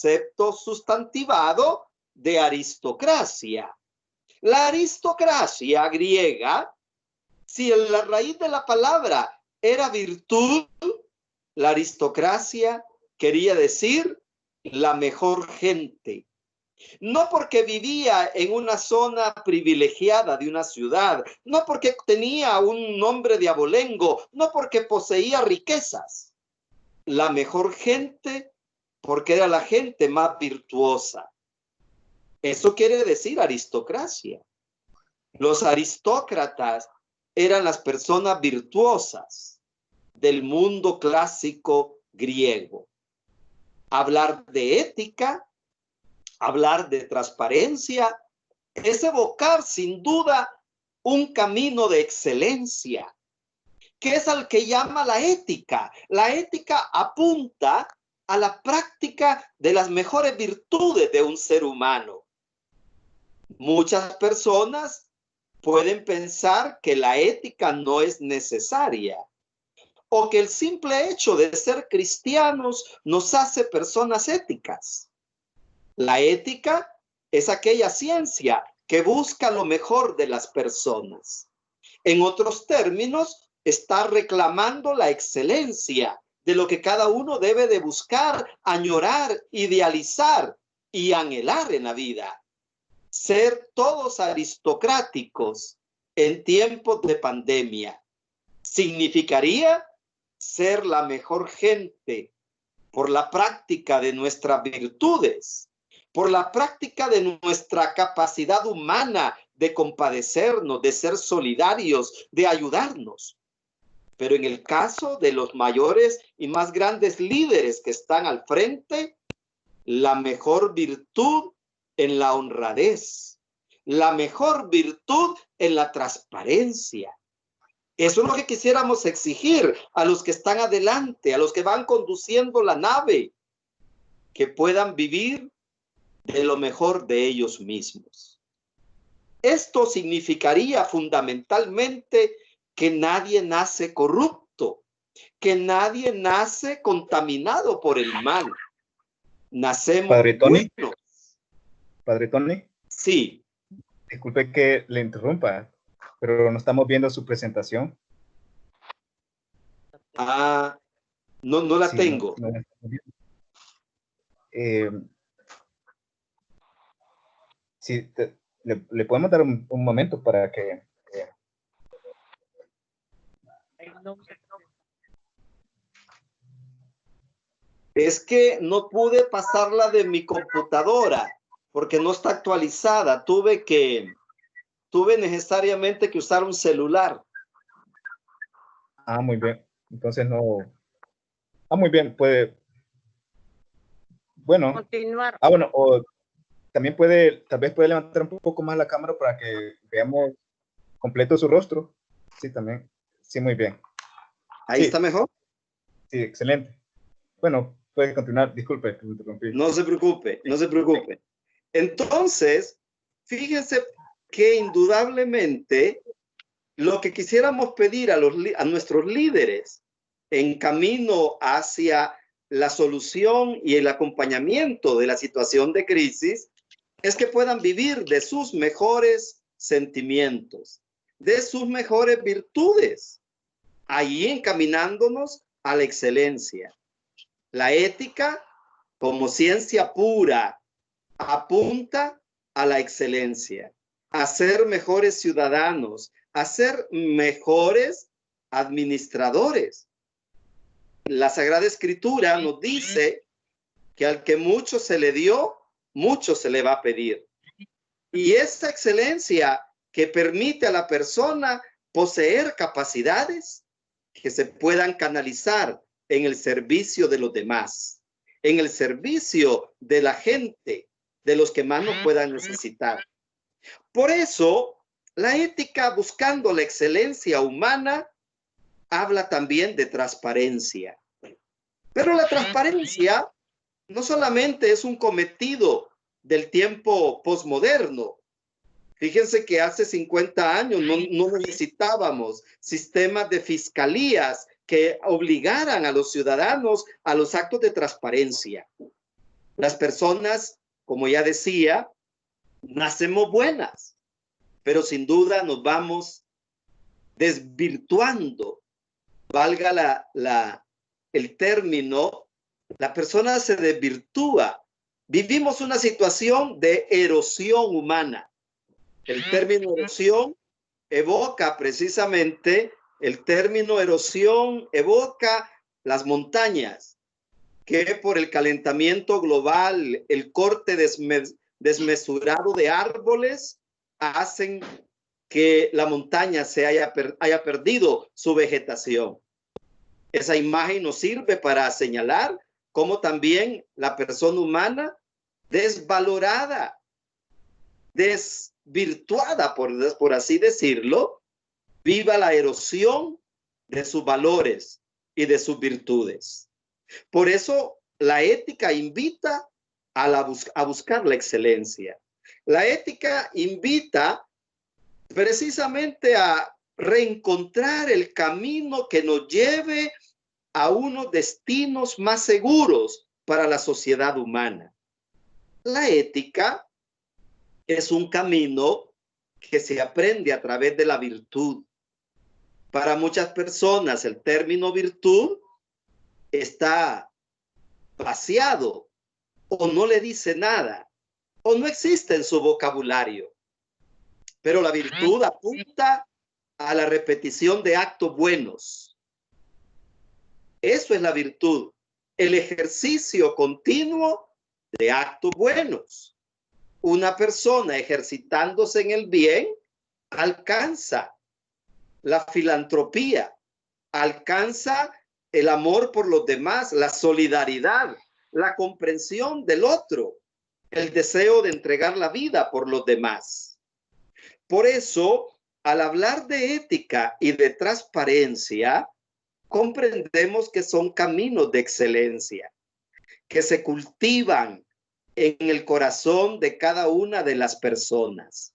concepto sustantivado de aristocracia. La aristocracia griega, si la raíz de la palabra era virtud, la aristocracia quería decir la mejor gente. No porque vivía en una zona privilegiada de una ciudad, no porque tenía un nombre de abolengo, no porque poseía riquezas. La mejor gente porque era la gente más virtuosa. Eso quiere decir aristocracia. Los aristócratas eran las personas virtuosas del mundo clásico griego. Hablar de ética, hablar de transparencia, es evocar sin duda un camino de excelencia, que es al que llama la ética. La ética apunta a la práctica de las mejores virtudes de un ser humano. Muchas personas pueden pensar que la ética no es necesaria o que el simple hecho de ser cristianos nos hace personas éticas. La ética es aquella ciencia que busca lo mejor de las personas. En otros términos, está reclamando la excelencia de lo que cada uno debe de buscar, añorar, idealizar y anhelar en la vida. Ser todos aristocráticos en tiempos de pandemia significaría ser la mejor gente por la práctica de nuestras virtudes, por la práctica de nuestra capacidad humana de compadecernos, de ser solidarios, de ayudarnos. Pero en el caso de los mayores y más grandes líderes que están al frente, la mejor virtud en la honradez, la mejor virtud en la transparencia. Eso es lo que quisiéramos exigir a los que están adelante, a los que van conduciendo la nave, que puedan vivir de lo mejor de ellos mismos. Esto significaría fundamentalmente que nadie nace corrupto, que nadie nace contaminado por el mal. Nacemos Padre Tony. buenos. Padre Tony. Sí. Disculpe que le interrumpa, pero no estamos viendo su presentación. Ah, no la tengo. No, sí, le podemos dar un momento para que... Es que no pude pasarla de mi computadora porque no está actualizada. Tuve necesariamente que usar un celular. Ah, muy bien. Entonces no... Ah, muy bien, puede... Bueno. Continuar. Ah, bueno, o también puede, tal vez puede levantar un poco más la cámara para que veamos completo su rostro. Sí, también. Sí, muy bien. ¿Ahí sí. está mejor? Sí, excelente. Bueno, puede continuar. Disculpe que me interrumpí. No se preocupe, no se preocupe. Entonces, fíjense que indudablemente lo que quisiéramos pedir a nuestros líderes en camino hacia la solución y el acompañamiento de la situación de crisis es que puedan vivir de sus mejores sentimientos, de sus mejores virtudes, ahí encaminándonos a la excelencia. La ética, como ciencia pura, apunta a la excelencia, a ser mejores ciudadanos, a ser mejores administradores. La Sagrada Escritura nos dice que al que mucho se le dio, mucho se le va a pedir. Y esa excelencia que permite a la persona poseer capacidades que se puedan canalizar en el servicio de los demás, en el servicio de la gente, de los que más nos puedan necesitar. Por eso, la ética buscando la excelencia humana habla también de transparencia. Pero la transparencia no solamente es un cometido del tiempo posmoderno. Fíjense que hace 50 años no necesitábamos sistemas de fiscalías que obligaran a los ciudadanos a los actos de transparencia. Las personas, como ya decía, nacemos buenas, pero sin duda nos vamos desvirtuando, valga el término, la persona se desvirtúa. Vivimos una situación de erosión humana. El término erosión evoca precisamente, el término erosión evoca las montañas, que por el calentamiento global, el corte desmesurado de árboles, hacen que la montaña se haya perdido su vegetación. Esa imagen nos sirve para señalar cómo también la persona humana desvalorada, desvirtuada, por así decirlo, viva la erosión de sus valores y de sus virtudes. Por eso la ética invita a buscar la excelencia. La ética invita precisamente a reencontrar el camino que nos lleve a unos destinos más seguros para la sociedad humana. La ética es un camino que se aprende a través de la virtud. Para muchas personas el término virtud está vaciado o no le dice nada o no existe en su vocabulario. Pero la virtud apunta a la repetición de actos buenos. Eso es la virtud, el ejercicio continuo de actos buenos. Una persona ejercitándose en el bien alcanza la filantropía, alcanza el amor por los demás, la solidaridad, la comprensión del otro, el deseo de entregar la vida por los demás. Por eso, al hablar de ética y de transparencia, comprendemos que son caminos de excelencia, que se cultivan en el corazón de cada una de las personas.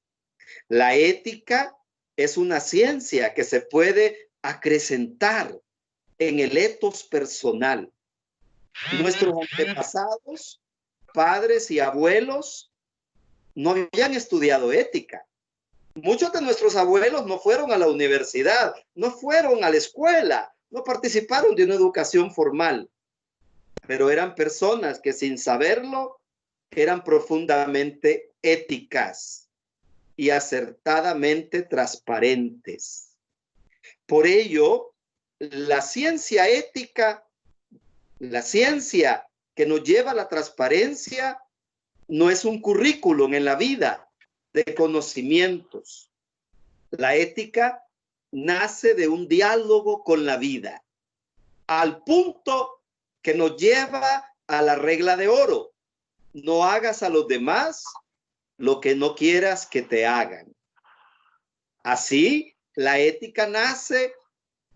La ética es una ciencia que se puede acrecentar en el etos personal. Nuestros antepasados, padres y abuelos, no habían estudiado ética. Muchos de nuestros abuelos no fueron a la universidad, no fueron a la escuela, no participaron de una educación formal, pero eran personas que sin saberlo eran profundamente éticas y acertadamente transparentes. Por ello, la ciencia ética, la ciencia que nos lleva a la transparencia, no es un currículum en la vida de conocimientos. La ética nace de un diálogo con la vida, al punto que nos lleva a la regla de oro: no hagas a los demás lo que no quieras que te hagan. Así, la ética nace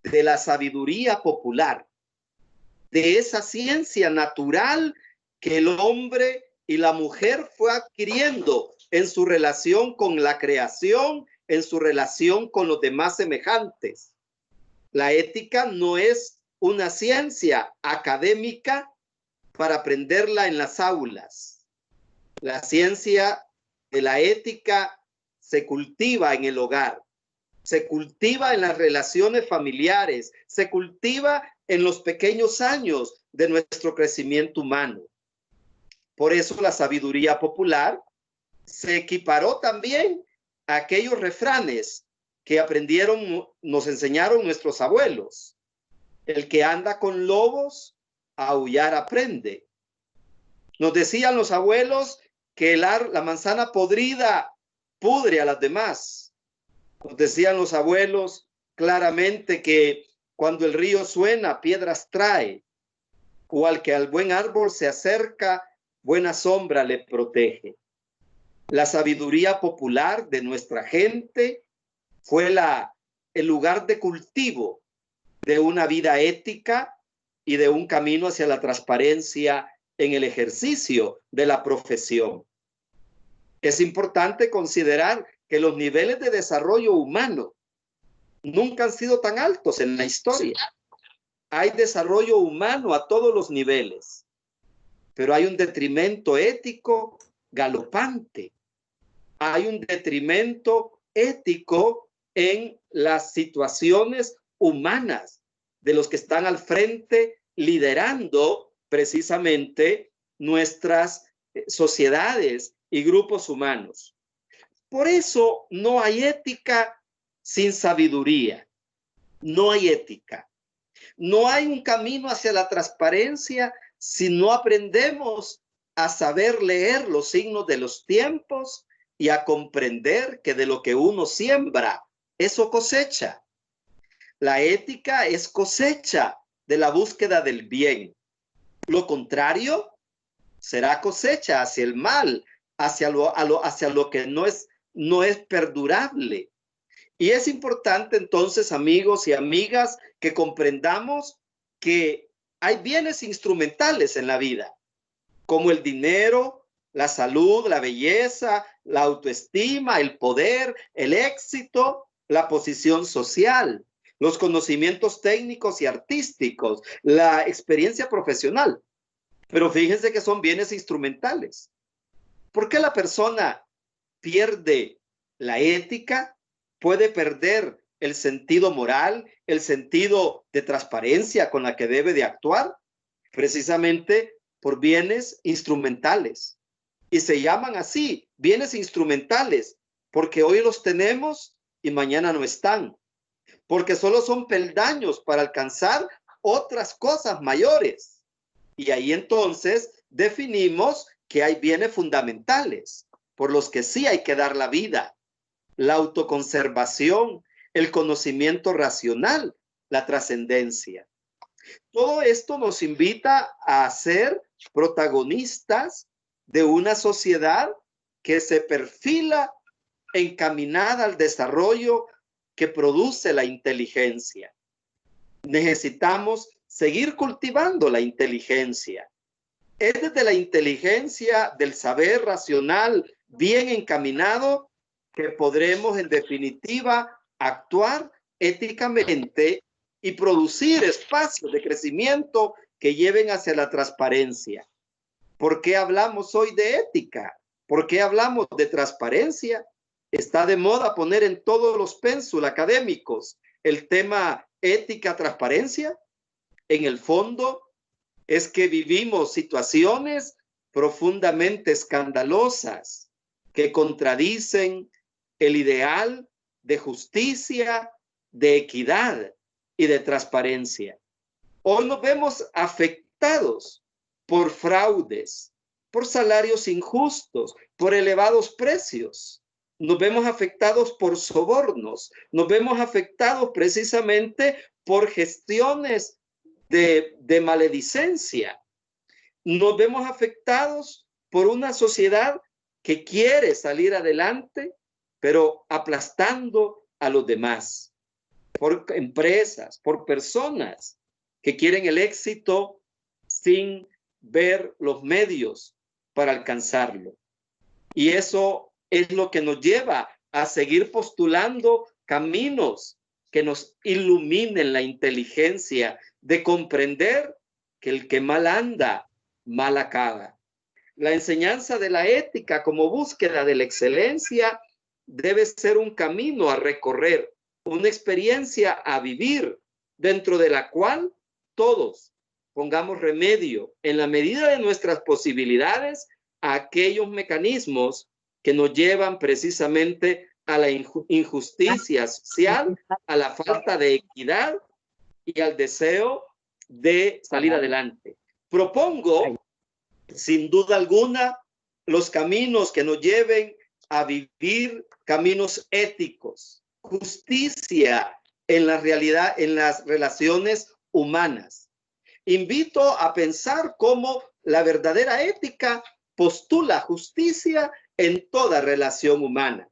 de la sabiduría popular, de esa ciencia natural que el hombre y la mujer fue adquiriendo en su relación con la creación, en su relación con los demás semejantes. La ética no es una ciencia académica para aprenderla en las aulas. La ciencia de la ética se cultiva en el hogar, se cultiva en las relaciones familiares, se cultiva en los pequeños años de nuestro crecimiento humano. Por eso la sabiduría popular se equiparó también a aquellos refranes que aprendieron, nos enseñaron nuestros abuelos. El que anda con lobos, a aullar aprende. Nos decían los abuelos que la manzana podrida pudre a las demás. Nos decían los abuelos claramente que cuando el río suena, piedras trae, o al que al buen árbol se acerca, buena sombra le protege. La sabiduría popular de nuestra gente fue el lugar de cultivo de una vida ética y de un camino hacia la transparencia en el ejercicio de la profesión. Es importante considerar que los niveles de desarrollo humano nunca han sido tan altos en la historia. Hay desarrollo humano a todos los niveles. pero hay un detrimento ético galopante. Hay un detrimento ético en las situaciones humanas de los que están al frente liderando precisamente nuestras sociedades y grupos humanos. Por eso no hay ética sin sabiduría. No hay ética. No hay un camino hacia la transparencia si no aprendemos a saber leer los signos de los tiempos y a comprender que de lo que uno siembra, eso cosecha. La ética es cosecha de la búsqueda del bien. Lo contrario será cosecha hacia el mal, hacia lo que no es perdurable. Y es importante entonces, amigos y amigas, que comprendamos que hay bienes instrumentales en la vida, como el dinero, la salud, la belleza, la autoestima, el poder, el éxito, la posición social, los conocimientos técnicos y artísticos, la experiencia profesional. Pero fíjense que son bienes instrumentales. ¿Por qué la persona pierde la ética? Puede perder el sentido moral, el sentido de transparencia con la que debe de actuar, precisamente por bienes instrumentales. Y se llaman así, bienes instrumentales, porque hoy los tenemos y mañana no están, porque solo son peldaños para alcanzar otras cosas mayores. Y ahí entonces definimos que hay bienes fundamentales, por los que sí hay que dar la vida: la autoconservación, el conocimiento racional, la trascendencia. Todo esto nos invita a ser protagonistas de una sociedad que se perfila encaminada al desarrollo que produce la inteligencia. Necesitamos seguir cultivando la inteligencia. Es desde la inteligencia del saber racional bien encaminado que podremos en definitiva actuar éticamente y producir espacios de crecimiento que lleven hacia la transparencia. ¿Por qué hablamos hoy de ética? ¿Por qué hablamos de transparencia? Está de moda poner en todos los pénsul académicos el tema ética, transparencia. En el fondo es que vivimos situaciones profundamente escandalosas que contradicen el ideal de justicia, de equidad y de transparencia. Hoy nos vemos afectados por fraudes, por salarios injustos, por elevados precios. Nos vemos afectados por sobornos, nos vemos afectados precisamente por gestiones de maledicencia. Nos vemos afectados por una sociedad que quiere salir adelante, pero aplastando a los demás, por empresas, por personas que quieren el éxito sin ver los medios para alcanzarlo. Y eso es lo que nos lleva a seguir postulando caminos que nos iluminen la inteligencia de comprender que el que mal anda, mal acaba. La enseñanza de la ética como búsqueda de la excelencia debe ser un camino a recorrer, una experiencia a vivir, dentro de la cual todos pongamos remedio en la medida de nuestras posibilidades a aquellos mecanismos que nos llevan precisamente a la injusticia social, a la falta de equidad y al deseo de salir adelante. Propongo, sin duda alguna, los caminos que nos lleven a vivir caminos éticos, justicia en la realidad, en las relaciones humanas. Invito a pensar cómo la verdadera ética postula justicia en toda relación humana.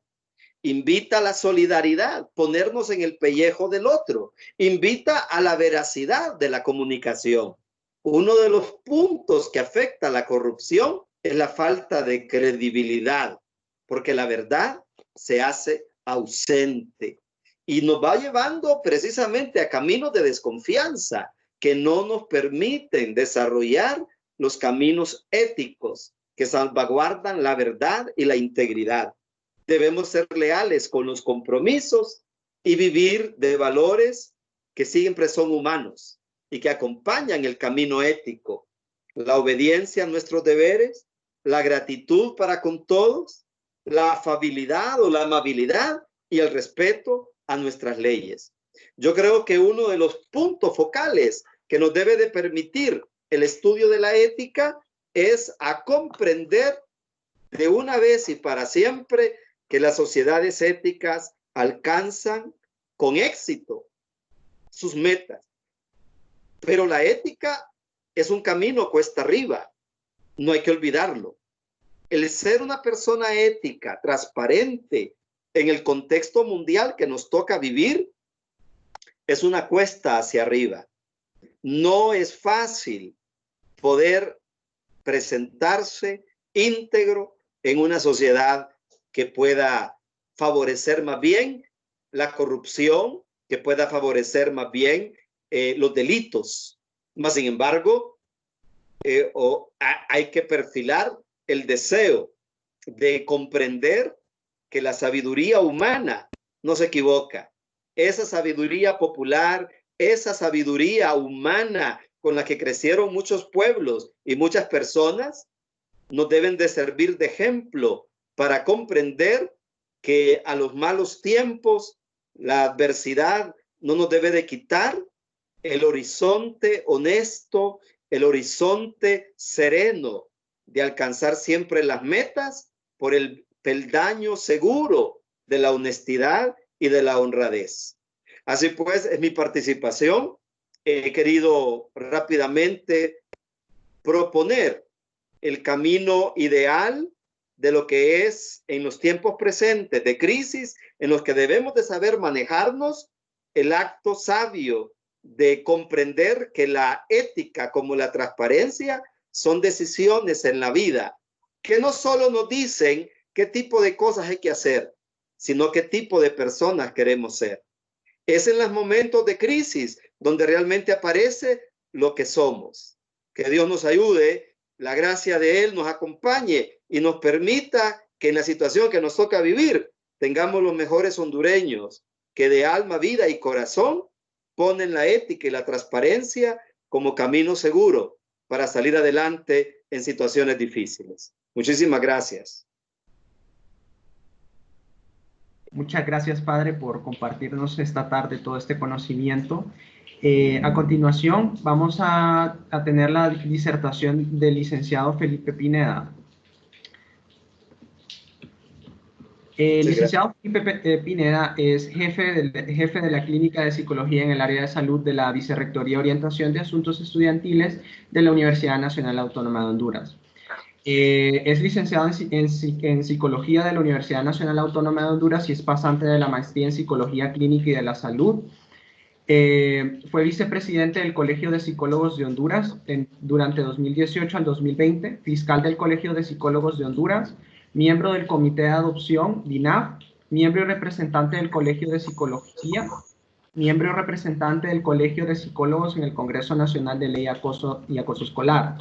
Invita a la solidaridad, ponernos en el pellejo del otro. Invita a la veracidad de la comunicación. Uno de los puntos que afecta a la corrupción es la falta de credibilidad, porque la verdad se hace ausente y nos va llevando precisamente a caminos de desconfianza que no nos permiten desarrollar los caminos éticos que salvaguardan la verdad y la integridad. Debemos ser leales con los compromisos y vivir de valores que siempre son humanos y que acompañan el camino ético, la obediencia a nuestros deberes, la gratitud para con todos, la afabilidad o la amabilidad y el respeto a nuestras leyes. Yo creo que uno de los puntos focales que nos debe de permitir el estudio de la ética es a comprender de una vez y para siempre que las sociedades éticas alcanzan con éxito sus metas. Pero la ética es un camino cuesta arriba, no hay que olvidarlo. El ser una persona ética, transparente en el contexto mundial que nos toca vivir, es una cuesta hacia arriba. No es fácil poder presentarse íntegro en una sociedad que pueda favorecer más bien la corrupción, que pueda favorecer más bien los delitos. Mas, sin embargo, hay que perfilar el deseo de comprender que la sabiduría humana no se equivoca. Esa sabiduría popular, esa sabiduría humana con la que crecieron muchos pueblos y muchas personas, nos deben de servir de ejemplo para comprender que a los malos tiempos, la adversidad no nos debe de quitar el horizonte honesto, el horizonte sereno de alcanzar siempre las metas por el peldaño seguro de la honestidad y de la honradez. Así pues, es mi participación. He querido rápidamente proponer el camino ideal de lo que es en los tiempos presentes de crisis en los que debemos de saber manejarnos, el acto sabio de comprender que la ética como la transparencia son decisiones en la vida que no solo nos dicen qué tipo de cosas hay que hacer, sino qué tipo de personas queremos ser. Es en los momentos de crisis donde realmente aparece lo que somos. Que Dios nos ayude, la gracia de Él nos acompañe y nos permita que en la situación que nos toca vivir tengamos los mejores hondureños que de alma, vida y corazón ponen la ética y la transparencia como camino seguro para salir adelante en situaciones difíciles. Muchísimas gracias. Muchas gracias, padre, por compartirnos esta tarde todo este conocimiento. A continuación, vamos a tener la disertación del licenciado Felipe Pineda. El licenciado Felipe Pineda es jefe de la Clínica de Psicología en el área de salud de la Vicerrectoría Orientación de Asuntos Estudiantiles de la Universidad Nacional Autónoma de Honduras. Es licenciado en Psicología de la Universidad Nacional Autónoma de Honduras y es pasante de la Maestría en Psicología Clínica y de la Salud. Fue vicepresidente del Colegio de Psicólogos de Honduras durante 2018 al 2020, fiscal del Colegio de Psicólogos de Honduras, miembro del Comité de Adopción, DINAF, miembro y representante del Colegio de Psicología, miembro y representante del Colegio de Psicólogos en el Congreso Nacional de Ley Acoso y Acoso Escolar.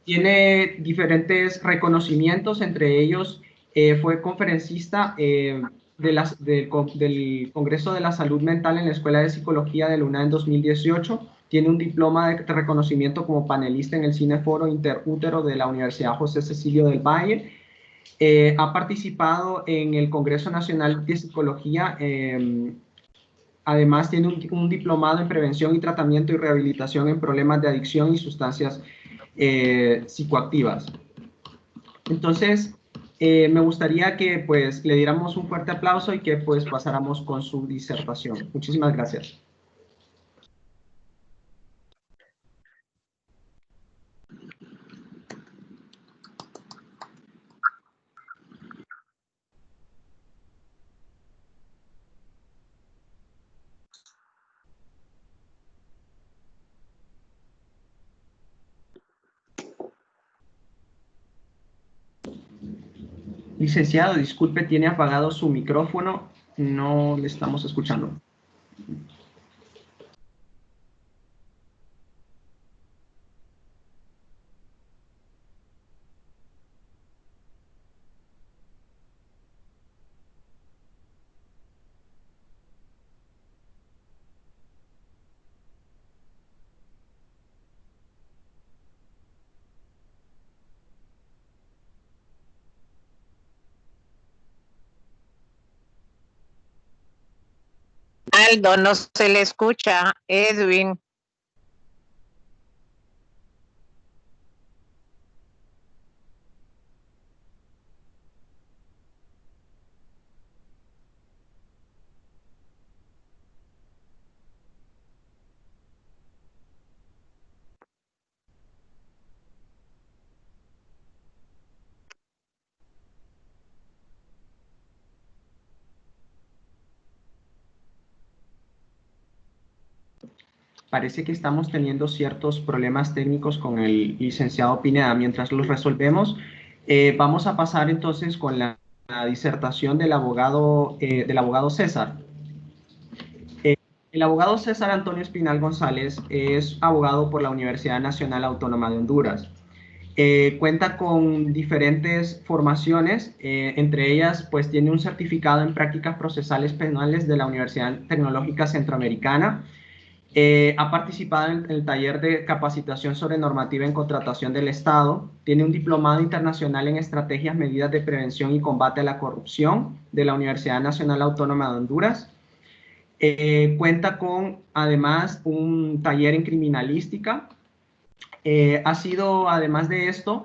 Tiene diferentes reconocimientos, entre ellos fue conferencista del Congreso de la Salud Mental en la Escuela de Psicología de la UNA en 2018. Tiene un diploma de reconocimiento como panelista en el Cineforo Interútero de la Universidad José Cecilio del Valle. Ha participado en el Congreso Nacional de Psicología. Además, tiene un diplomado en prevención y tratamiento y rehabilitación en problemas de adicción y sustancias psicoactivas. Entonces, me gustaría que pues le diéramos un fuerte aplauso y que pues pasáramos con su disertación. Muchísimas gracias. Licenciado, disculpe, tiene apagado su micrófono, no le estamos escuchando. Aldo, no se le escucha. Edwin. Parece que estamos teniendo ciertos problemas técnicos con el licenciado Pineda. Mientras los resolvemos, vamos a pasar entonces con la disertación del abogado César. El abogado César Antonio Espinal González es abogado por la Universidad Nacional Autónoma de Honduras. Cuenta con diferentes formaciones, entre ellas pues tiene un certificado en prácticas procesales penales de la Universidad Tecnológica Centroamericana. Ha participado en el taller de capacitación sobre normativa en contratación del Estado. Tiene un diplomado internacional en estrategias, medidas de prevención y combate a la corrupción de la Universidad Nacional Autónoma de Honduras. Cuenta con, además, un taller en criminalística. Ha sido, además de esto,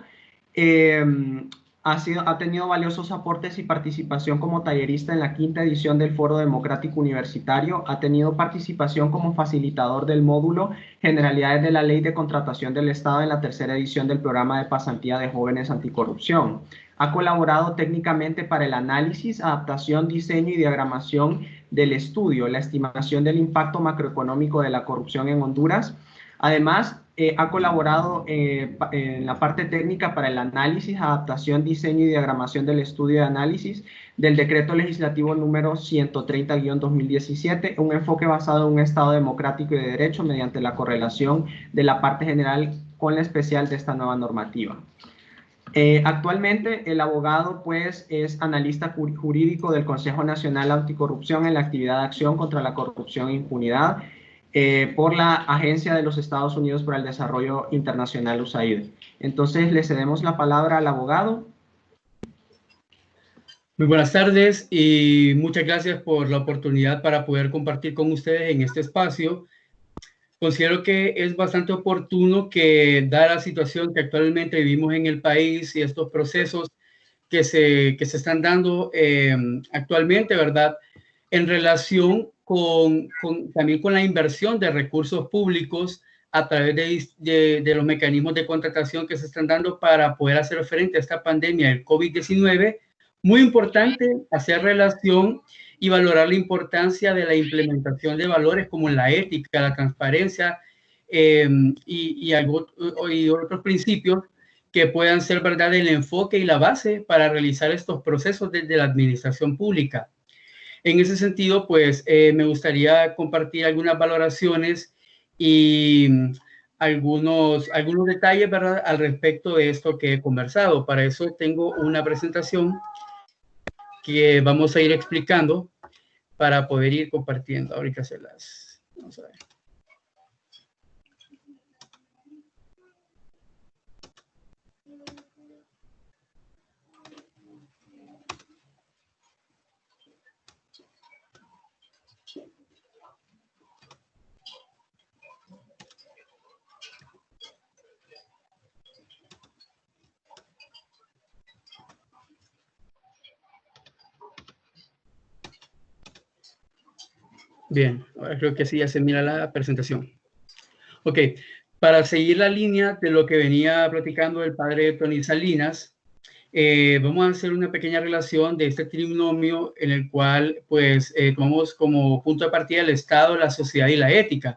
ha tenido valiosos aportes y participación como tallerista en la 5ª edición del Foro Democrático Universitario. Ha tenido participación como facilitador del módulo Generalidades de la Ley de Contratación del Estado en la 3ª edición del Programa de Pasantía de Jóvenes Anticorrupción. Ha colaborado técnicamente para el análisis, adaptación, diseño y diagramación del estudio, la estimación del impacto macroeconómico de la corrupción en Honduras. Además, ha colaborado en la parte técnica para el análisis, adaptación, diseño y diagramación del estudio de análisis del Decreto Legislativo número 130-2017, un enfoque basado en un Estado democrático y de derecho mediante la correlación de la parte general con la especial de esta nueva normativa. Actualmente el abogado pues es analista jurídico del Consejo Nacional Anticorrupción en la actividad de acción contra la corrupción e impunidad por la Agencia de los Estados Unidos para el Desarrollo Internacional, USAID. Entonces le cedemos la palabra al abogado. Muy buenas tardes y muchas gracias por la oportunidad para poder compartir con ustedes en este espacio. Considero que es bastante oportuno que, dada la situación que actualmente vivimos en el país y estos procesos que se están dando actualmente, ¿verdad?, en relación también con la inversión de recursos públicos a través de los mecanismos de contratación que se están dando para poder hacer frente a esta pandemia del COVID-19. Muy importante hacer relación y valorar la importancia de la implementación de valores como la ética, la transparencia y otros principios que puedan ser, ¿verdad?, el enfoque y la base para realizar estos procesos desde la administración pública. En ese sentido, pues, me gustaría compartir algunas valoraciones y algunos detalles, ¿verdad?, al respecto de esto que he conversado. Para eso tengo una presentación que vamos a ir explicando para poder ir compartiendo. Ahorita vamos a ver. Bien, ahora creo que sí ya se mira la presentación. Ok, para seguir la línea de lo que venía platicando el padre Tony Salinas, vamos a hacer una pequeña relación de este trinomio en el cual, pues, tomamos como punto de partida el Estado, la sociedad y la ética.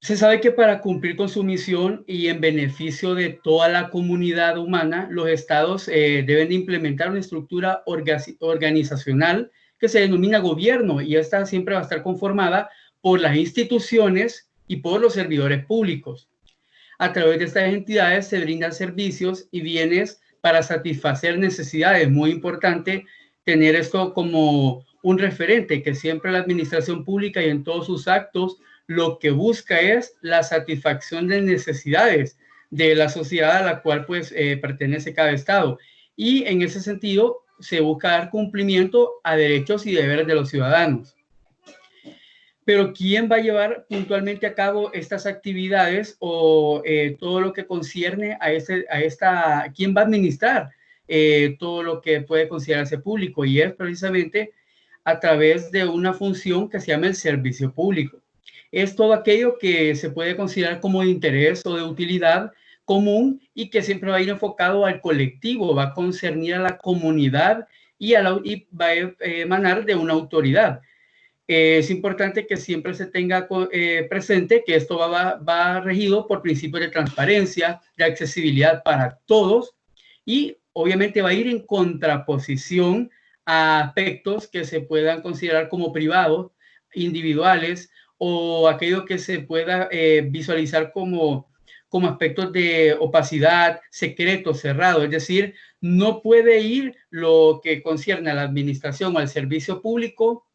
Se sabe que para cumplir con su misión y en beneficio de toda la comunidad humana, los estados deben de implementar una estructura organizacional que se denomina gobierno, y esta siempre va a estar conformada por las instituciones y por los servidores públicos. A través de estas entidades se brindan servicios y bienes para satisfacer necesidades. Muy importante tener esto como un referente, que siempre la administración pública y en todos sus actos lo que busca es la satisfacción de necesidades de la sociedad a la cual pues pertenece cada estado. Y en ese sentido se busca dar cumplimiento a derechos y deberes de los ciudadanos. pero ¿quién va a llevar puntualmente a cabo estas actividades o todo lo que concierne quién va a administrar todo lo que puede considerarse público? Y es precisamente a través de una función que se llama el servicio público. Es todo aquello que se puede considerar como de interés o de utilidad común y que siempre va a ir enfocado al colectivo, va a concernir a la comunidad y va a emanar de una autoridad. Es importante que siempre se tenga presente que esto va regido por principios de transparencia, de accesibilidad para todos y obviamente va a ir en contraposición a aspectos que se puedan considerar como privados, individuales o aquello que se pueda visualizar como aspectos de opacidad, secreto, cerrado. Es decir, no puede ir lo que concierne a la administración o al servicio público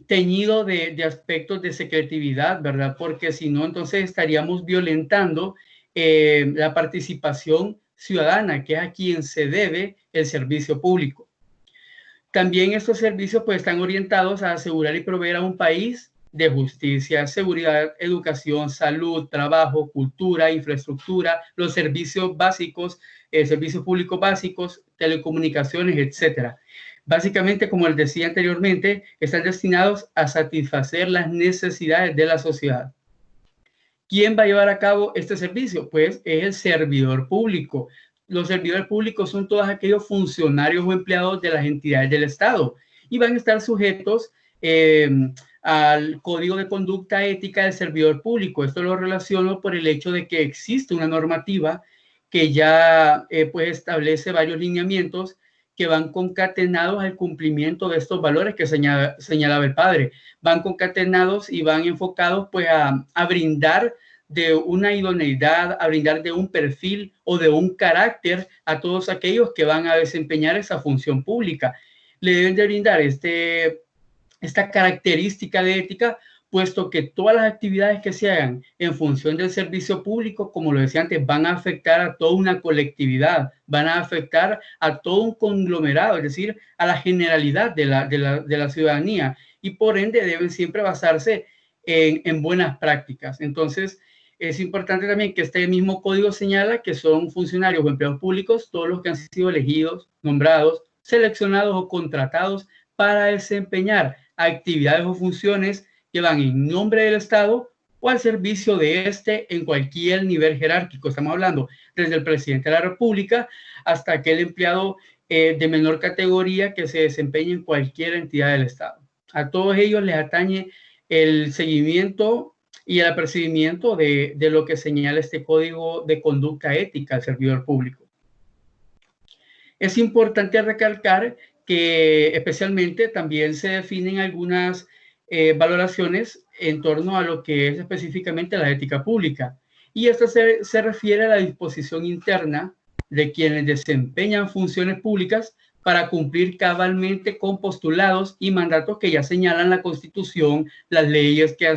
teñido de aspectos de secretividad, ¿verdad? Porque si no, entonces estaríamos violentando la participación ciudadana, que es a quien se debe el servicio público. También estos servicios pues están orientados a asegurar y proveer a un país de justicia, seguridad, educación, salud, trabajo, cultura, infraestructura, los servicios básicos, servicios públicos básicos, telecomunicaciones, etcétera. Básicamente, como les decía anteriormente, están destinados a satisfacer las necesidades de la sociedad. ¿Quién va a llevar a cabo este servicio? Pues es el servidor público. Los servidores públicos son todos aquellos funcionarios o empleados de las entidades del Estado y van a estar sujetos al Código de Conducta Ética del Servidor Público. Esto lo relaciono por el hecho de que existe una normativa que ya pues establece varios lineamientos que van concatenados al cumplimiento de estos valores que señalaba el padre. Van concatenados y van enfocados pues a brindar de una idoneidad, a brindar de un perfil o de un carácter a todos aquellos que van a desempeñar esa función pública. Le deben de brindar esta característica de ética, puesto que todas las actividades que se hagan en función del servicio público, como lo decía antes, van a afectar a toda una colectividad, van a afectar a todo un conglomerado, es decir, a la generalidad de la ciudadanía, y por ende deben siempre basarse en buenas prácticas. Entonces, es importante también que este mismo código señala que son funcionarios o empleados públicos todos los que han sido elegidos, nombrados, seleccionados o contratados para desempeñar actividades o funciones que van en nombre del Estado o al servicio de este en cualquier nivel jerárquico. Estamos hablando desde el presidente de la República hasta aquel empleado de menor categoría que se desempeñe en cualquier entidad del Estado. A todos ellos les atañe el seguimiento y el apercibimiento de lo que señala este Código de Conducta Ética al servidor público. Es importante recalcar que especialmente también se definen algunas valoraciones en torno a lo que es específicamente la ética pública. Y esto se refiere a la disposición interna de quienes desempeñan funciones públicas para cumplir cabalmente con postulados y mandatos que ya señalan la Constitución, las leyes que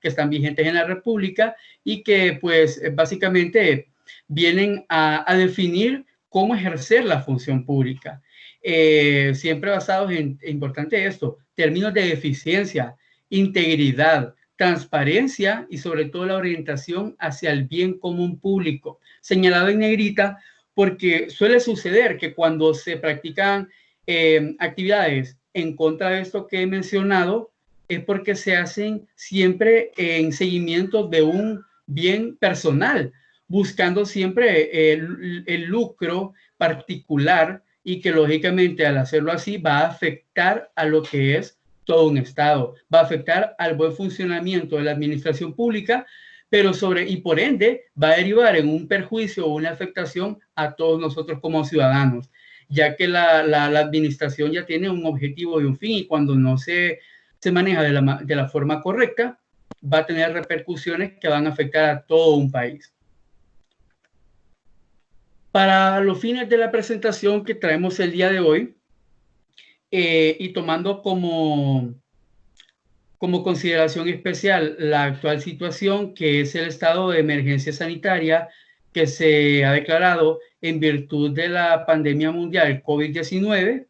están vigentes en la República y que pues básicamente vienen a definir cómo ejercer la función pública. Siempre basados importante esto, términos de eficiencia, integridad, transparencia y sobre todo la orientación hacia el bien común público. Señalado en negrita porque suele suceder que cuando se practican actividades en contra de esto que he mencionado, es porque se hacen siempre en seguimiento de un bien personal, buscando siempre el lucro particular y que lógicamente al hacerlo así va a afectar a lo que es todo un Estado, va a afectar al buen funcionamiento de la administración pública, pero y por ende va a derivar en un perjuicio o una afectación a todos nosotros como ciudadanos, ya que la administración ya tiene un objetivo y un fin y cuando no se maneja de la forma correcta, va a tener repercusiones que van a afectar a todo un país. Para los fines de la presentación que traemos el día de hoy, y tomando como consideración especial la actual situación, que es el estado de emergencia sanitaria que se ha declarado en virtud de la pandemia mundial COVID-19,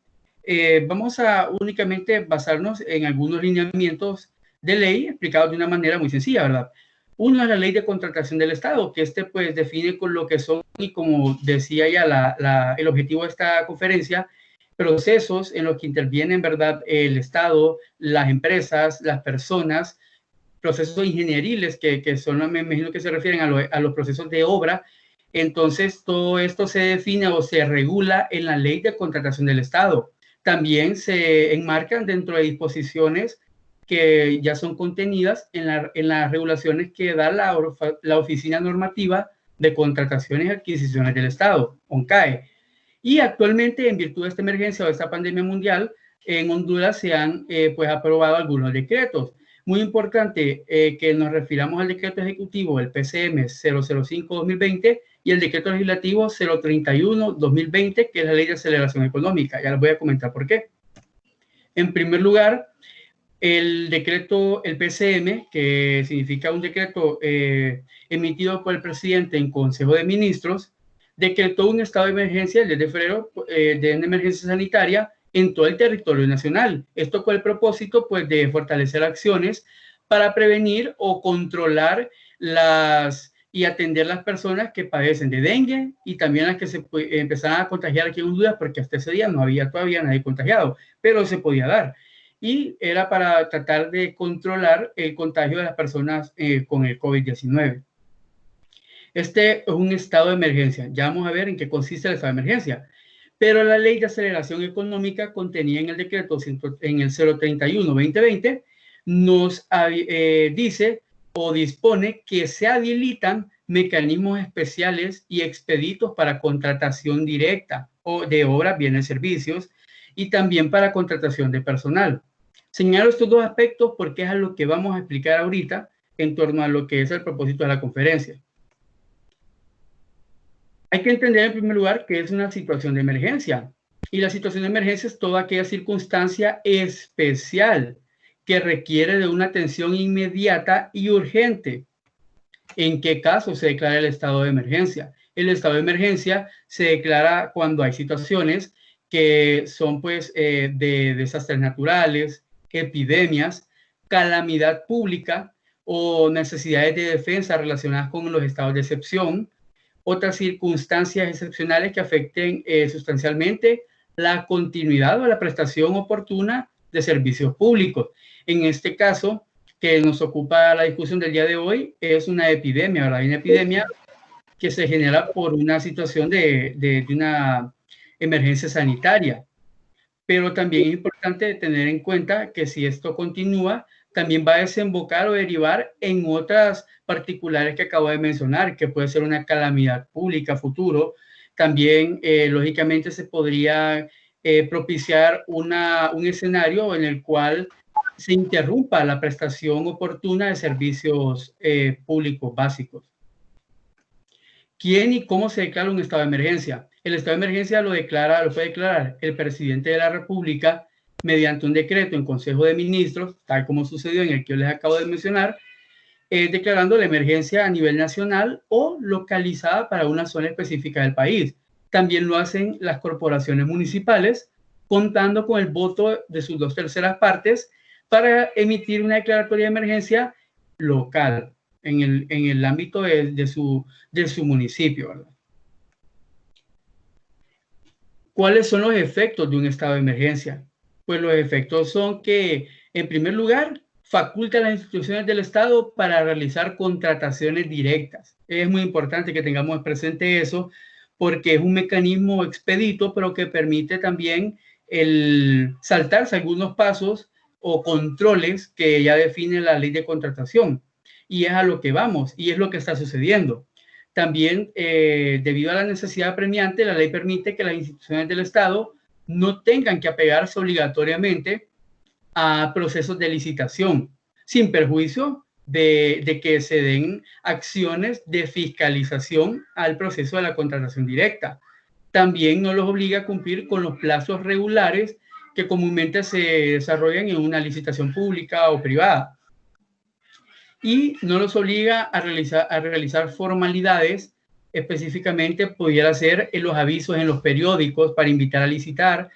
vamos a únicamente basarnos en algunos lineamientos de ley explicados de una manera muy sencilla, ¿verdad? Uno es la ley de contratación del Estado, que pues define con lo que son, y como decía ya el objetivo de esta conferencia, procesos en los que intervienen, ¿verdad?, el Estado, las empresas, las personas, procesos ingenieriles que son, me imagino que se refieren a los procesos de obra. Entonces, todo esto se define o se regula en la ley de contratación del Estado. También se enmarcan dentro de disposiciones que ya son contenidas en las regulaciones que da la Oficina Normativa de Contrataciones y Adquisiciones del Estado, ONCAE. Y actualmente, en virtud de esta emergencia o de esta pandemia mundial, en Honduras se han pues aprobado algunos decretos. Muy importante que nos refiramos al decreto ejecutivo, el PCM 005-2020, y el decreto legislativo 031-2020, que es la Ley de Aceleración Económica. Ya les voy a comentar por qué. En primer lugar, el decreto, el PCM, que significa un decreto emitido por el presidente en Consejo de Ministros, decretó un estado de emergencia el 10 de febrero de emergencia sanitaria en todo el territorio nacional. Esto con el propósito pues, de fortalecer acciones para prevenir o controlar y atender las personas que padecen de dengue y también las que se empezaron a contagiar aquí en Honduras, porque hasta ese día no había todavía nadie contagiado, pero se podía dar. Y era para tratar de controlar el contagio de las personas con el COVID-19. Este es un estado de emergencia. Ya vamos a ver en qué consiste el estado de emergencia. Pero la Ley de Aceleración Económica contenida en el decreto en el 031-2020 nos dice o dispone que se habilitan mecanismos especiales y expeditos para contratación directa o de obras, bienes, servicios y también para contratación de personal. Señalo estos dos aspectos porque es a lo que vamos a explicar ahorita en torno a lo que es el propósito de la conferencia. Hay que entender en primer lugar que es una situación de emergencia. Y la situación de emergencia es toda aquella circunstancia especial que requiere de una atención inmediata y urgente. ¿En qué caso se declara el estado de emergencia? El estado de emergencia se declara cuando hay situaciones que son pues de desastres naturales, epidemias, calamidad pública o necesidades de defensa relacionadas con los estados de excepción, otras circunstancias excepcionales que afecten sustancialmente la continuidad o la prestación oportuna de servicios públicos. En este caso, que nos ocupa la discusión del día de hoy, es una epidemia, ¿verdad? Una epidemia que se genera por una situación de una emergencia sanitaria. Pero también es importante tener en cuenta que si esto continúa, también va a desembocar o derivar en otras particulares que acabo de mencionar, que puede ser una calamidad pública futuro. También, lógicamente, se podría propiciar un escenario en el cual se interrumpa la prestación oportuna de servicios públicos básicos. ¿Quién y cómo se declara un estado de emergencia? El estado de emergencia lo puede declarar el presidente de la República mediante un decreto en Consejo de Ministros, tal como sucedió en el que yo les acabo de mencionar, declarando la emergencia a nivel nacional o localizada para una zona específica del país. También lo hacen las corporaciones municipales, contando con el voto de sus 2/3 partes para emitir una declaratoria de emergencia local en el ámbito de su municipio, ¿verdad? ¿Cuáles son los efectos de un estado de emergencia? Pues los efectos son que, en primer lugar, faculta a las instituciones del Estado para realizar contrataciones directas. Es muy importante que tengamos presente eso, porque es un mecanismo expedito, pero que permite también el saltarse algunos pasos o controles que ya define la ley de contratación. Y es a lo que vamos, y es lo que está sucediendo. También, debido a la necesidad apremiante, la ley permite que las instituciones del Estado no tengan que apegarse obligatoriamente a procesos de licitación, sin perjuicio de que se den acciones de fiscalización al proceso de la contratación directa. También no los obliga a cumplir con los plazos regulares que comúnmente se desarrollan en una licitación pública o privada. Y no los obliga a realizar formalidades, específicamente pudiera ser en los avisos en los periódicos para invitar a licitar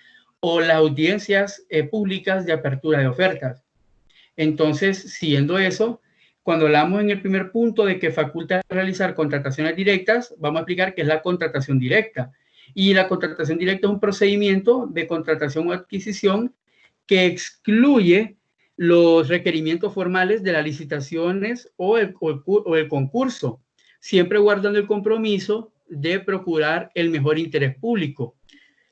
o las audiencias públicas de apertura de ofertas. Entonces, siguiendo eso, cuando hablamos en el primer punto de que faculta realizar contrataciones directas, vamos a explicar qué es la contratación directa. Y la contratación directa es un procedimiento de contratación o adquisición que excluye los requerimientos formales de las licitaciones o el concurso, siempre guardando el compromiso de procurar el mejor interés público.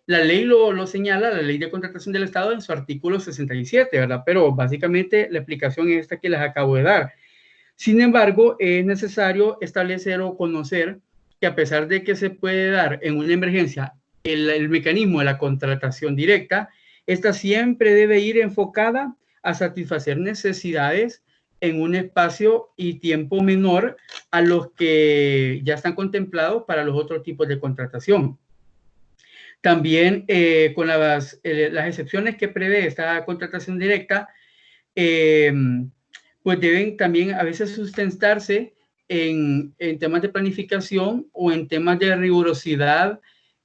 La ley lo señala, la ley de contratación del Estado en su artículo 67, ¿verdad? Pero básicamente la explicación es esta que les acabo de dar. Sin embargo, es necesario establecer o conocer que a pesar de que se puede dar en una emergencia el mecanismo de la contratación directa, esta siempre debe ir enfocada a satisfacer necesidades en un espacio y tiempo menor a los que ya están contemplados para los otros tipos de contratación. También con las excepciones que prevé esta contratación directa, pues deben también a veces sustentarse en temas de planificación o en temas de rigurosidad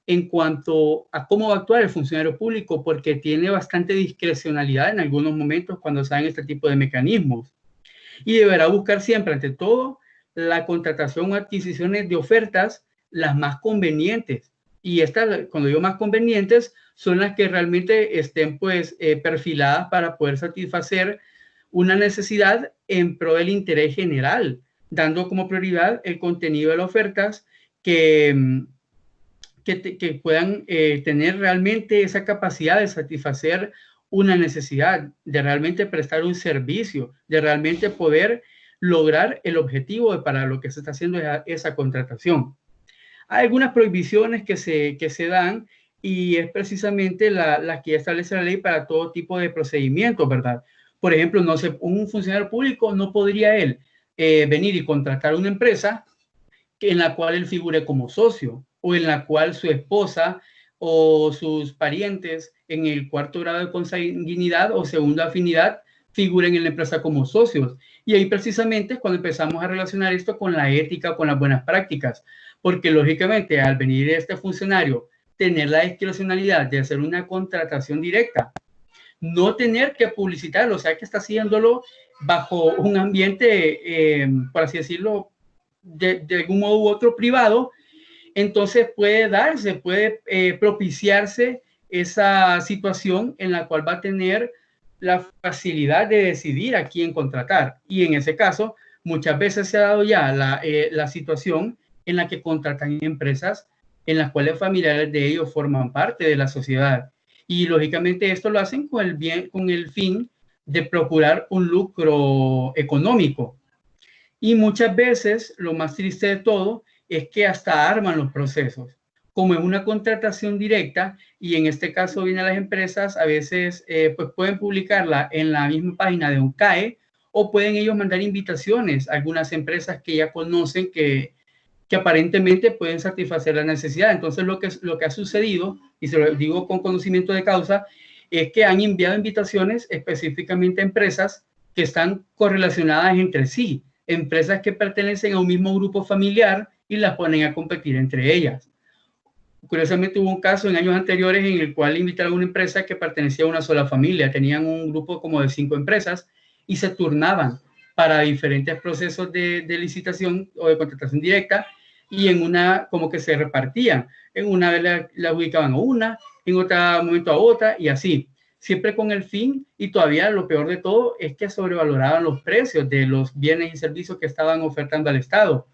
en cuanto a cómo va a actuar el funcionario público, porque tiene bastante discrecionalidad en algunos momentos cuando se dan este tipo de mecanismos. Y deberá buscar siempre, ante todo, la contratación o adquisiciones de ofertas las más convenientes. Y estas, cuando digo más convenientes, son las que realmente estén pues perfiladas para poder satisfacer una necesidad en pro del interés general, dando como prioridad el contenido de las ofertas que puedan tener realmente esa capacidad de satisfacer una necesidad, de realmente prestar un servicio, de realmente poder lograr el objetivo para lo que se está haciendo esa contratación. Hay algunas prohibiciones que se dan y es precisamente la que establece la ley para todo tipo de procedimientos, ¿verdad? Por ejemplo, un funcionario público no podría él venir y contratar una empresa en la cual él figure como socio o en la cual su esposa o sus parientes en el cuarto grado de consanguinidad o segunda afinidad figuren en la empresa como socios. Y ahí precisamente es cuando empezamos a relacionar esto con la ética, con las buenas prácticas, porque lógicamente al venir este funcionario tener la discrecionalidad de hacer una contratación directa, no tener que publicitarlo, o sea que está haciéndolo bajo un ambiente, por así decirlo, de algún modo u otro privado, entonces puede propiciarse esa situación en la cual va a tener la facilidad de decidir a quién contratar. Y en ese caso, muchas veces se ha dado ya la situación en la que contratan empresas en las cuales familiares de ellos forman parte de la sociedad. Y lógicamente esto lo hacen con el fin de procurar un lucro económico. Y muchas veces, lo más triste de todo, es que hasta arman los procesos. Como es una contratación directa, y en este caso vienen las empresas, a veces pues pueden publicarla en la misma página de un CAE, o pueden ellos mandar invitaciones a algunas empresas que ya conocen que aparentemente pueden satisfacer la necesidad. Entonces lo que ha sucedido, y se lo digo con conocimiento de causa, es que han enviado invitaciones específicamente a empresas que están correlacionadas entre sí, empresas que pertenecen a un mismo grupo familiar y las ponen a competir entre ellas. Curiosamente hubo un caso en años anteriores en el cual invitaron a una empresa que pertenecía a una sola familia, tenían un grupo como de 5 empresas y se turnaban para diferentes procesos de licitación o de contratación directa, y en una como que se repartían, en una vez la ubicaban a una, en otro momento a otra, y así, siempre con el fin, y todavía lo peor de todo es que sobrevaloraban los precios de los bienes y servicios que estaban ofertando al Estado.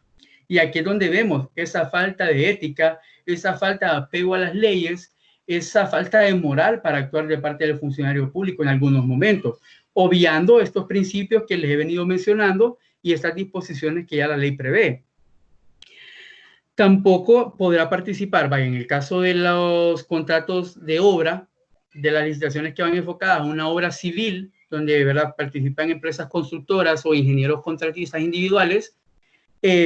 Y aquí es donde vemos esa falta de ética, esa falta de apego a las leyes, esa falta de moral para actuar de parte del funcionario público en algunos momentos, obviando estos principios que les he venido mencionando y estas disposiciones que ya la ley prevé. Tampoco podrá participar, en el caso de los contratos de obra, de las licitaciones que van enfocadas a una obra civil, donde ¿verdad? Participan empresas constructoras o ingenieros contratistas individuales,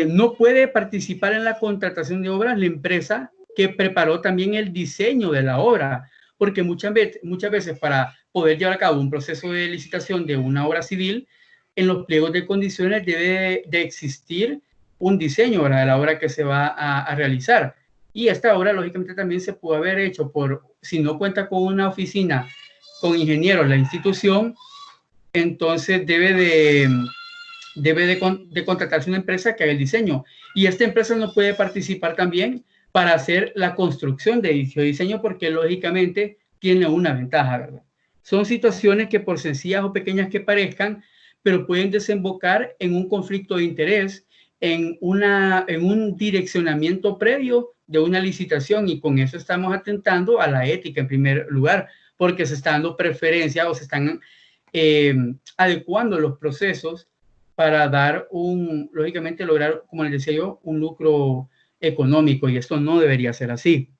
no puede participar en la contratación de obras la empresa que preparó también el diseño de la obra, porque muchas veces para poder llevar a cabo un proceso de licitación de una obra civil, en los pliegos de condiciones debe de existir un diseño, ¿verdad? De la obra que se va a realizar. Y esta obra, lógicamente, también se pudo haber hecho si no cuenta con una oficina con ingenieros, la institución, entonces debe de contratarse una empresa que haga el diseño. Y esta empresa no puede participar también para hacer la construcción de dicho diseño porque, lógicamente, tiene una ventaja, ¿verdad? Son situaciones que, por sencillas o pequeñas que parezcan, pero pueden desembocar en un conflicto de interés, en un direccionamiento previo de una licitación, y con eso estamos atentando a la ética en primer lugar, porque se está dando preferencia o se están adecuando los procesos para dar lógicamente lograr, como les decía yo, un lucro económico, y esto no debería ser así.